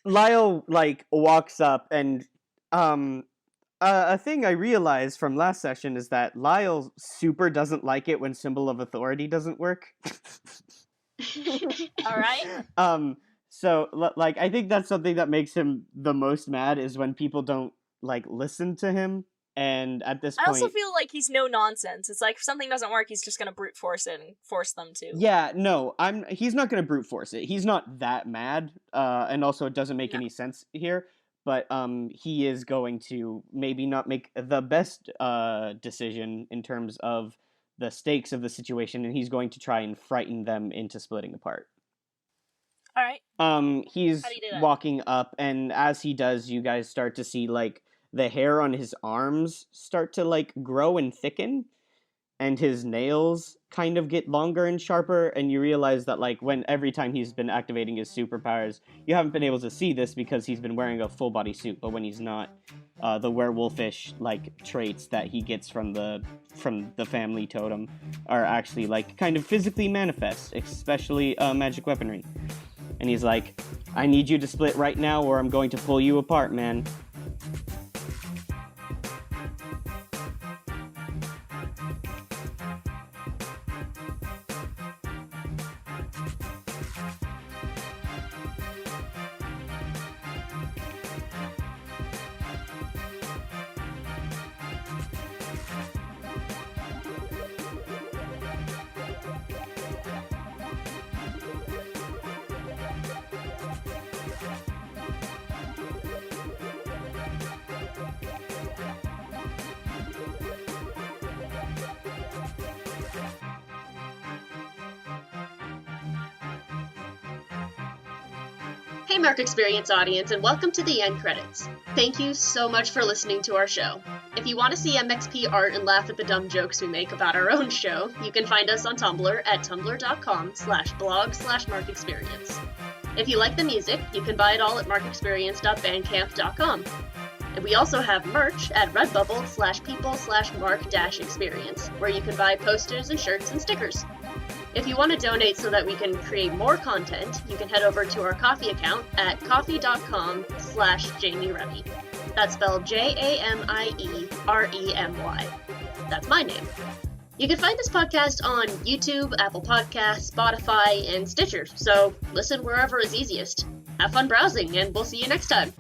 [SPEAKER 4] Lyle walks up, and a thing I realized from last session is that Lyle super doesn't like it when symbol of authority doesn't work.
[SPEAKER 1] All right.
[SPEAKER 4] So I think that's something that makes him the most mad is when people don't listen to him. And at this point,
[SPEAKER 1] I also feel like he's no nonsense. It's like if something doesn't work, he's just gonna brute force it and force them to.
[SPEAKER 4] Yeah, no, he's not gonna brute force it. He's not that mad. And also it doesn't make any sense here. But he is going to maybe not make the best decision in terms of the stakes of the situation, and he's going to try and frighten them into splitting apart.
[SPEAKER 1] All right.
[SPEAKER 4] He's walking up, and as he does, you guys start to see the hair on his arms start to grow and thicken, and his nails kind of get longer and sharper, and you realize that every time he's been activating his superpowers, you haven't been able to see this because he's been wearing a full body suit, but when he's not, the werewolfish traits that he gets from the family totem are actually kind of physically manifest, especially magic weaponry. And he's like, I need you to split right now or I'm going to pull you apart, man.
[SPEAKER 2] Hey Mark Experience audience, and welcome to the end credits. Thank you so much for listening to our show. If you want to see MXP art and laugh at the dumb jokes we make about our own show, you can find us on Tumblr at tumblr.com/blog/markexperience. If you like the music, you can buy it all at markexperience.bandcamp.com. And we also have merch at redbubble/people/mark-experience, where you can buy posters and shirts and stickers. If you want to donate so that we can create more content, you can head over to our Ko-fi account at ko-fi.com/Jamie Remy. That's spelled JAMIEREMY. That's my name. You can find this podcast on YouTube, Apple Podcasts, Spotify, and Stitcher, so listen wherever is easiest. Have fun browsing, and we'll see you next time.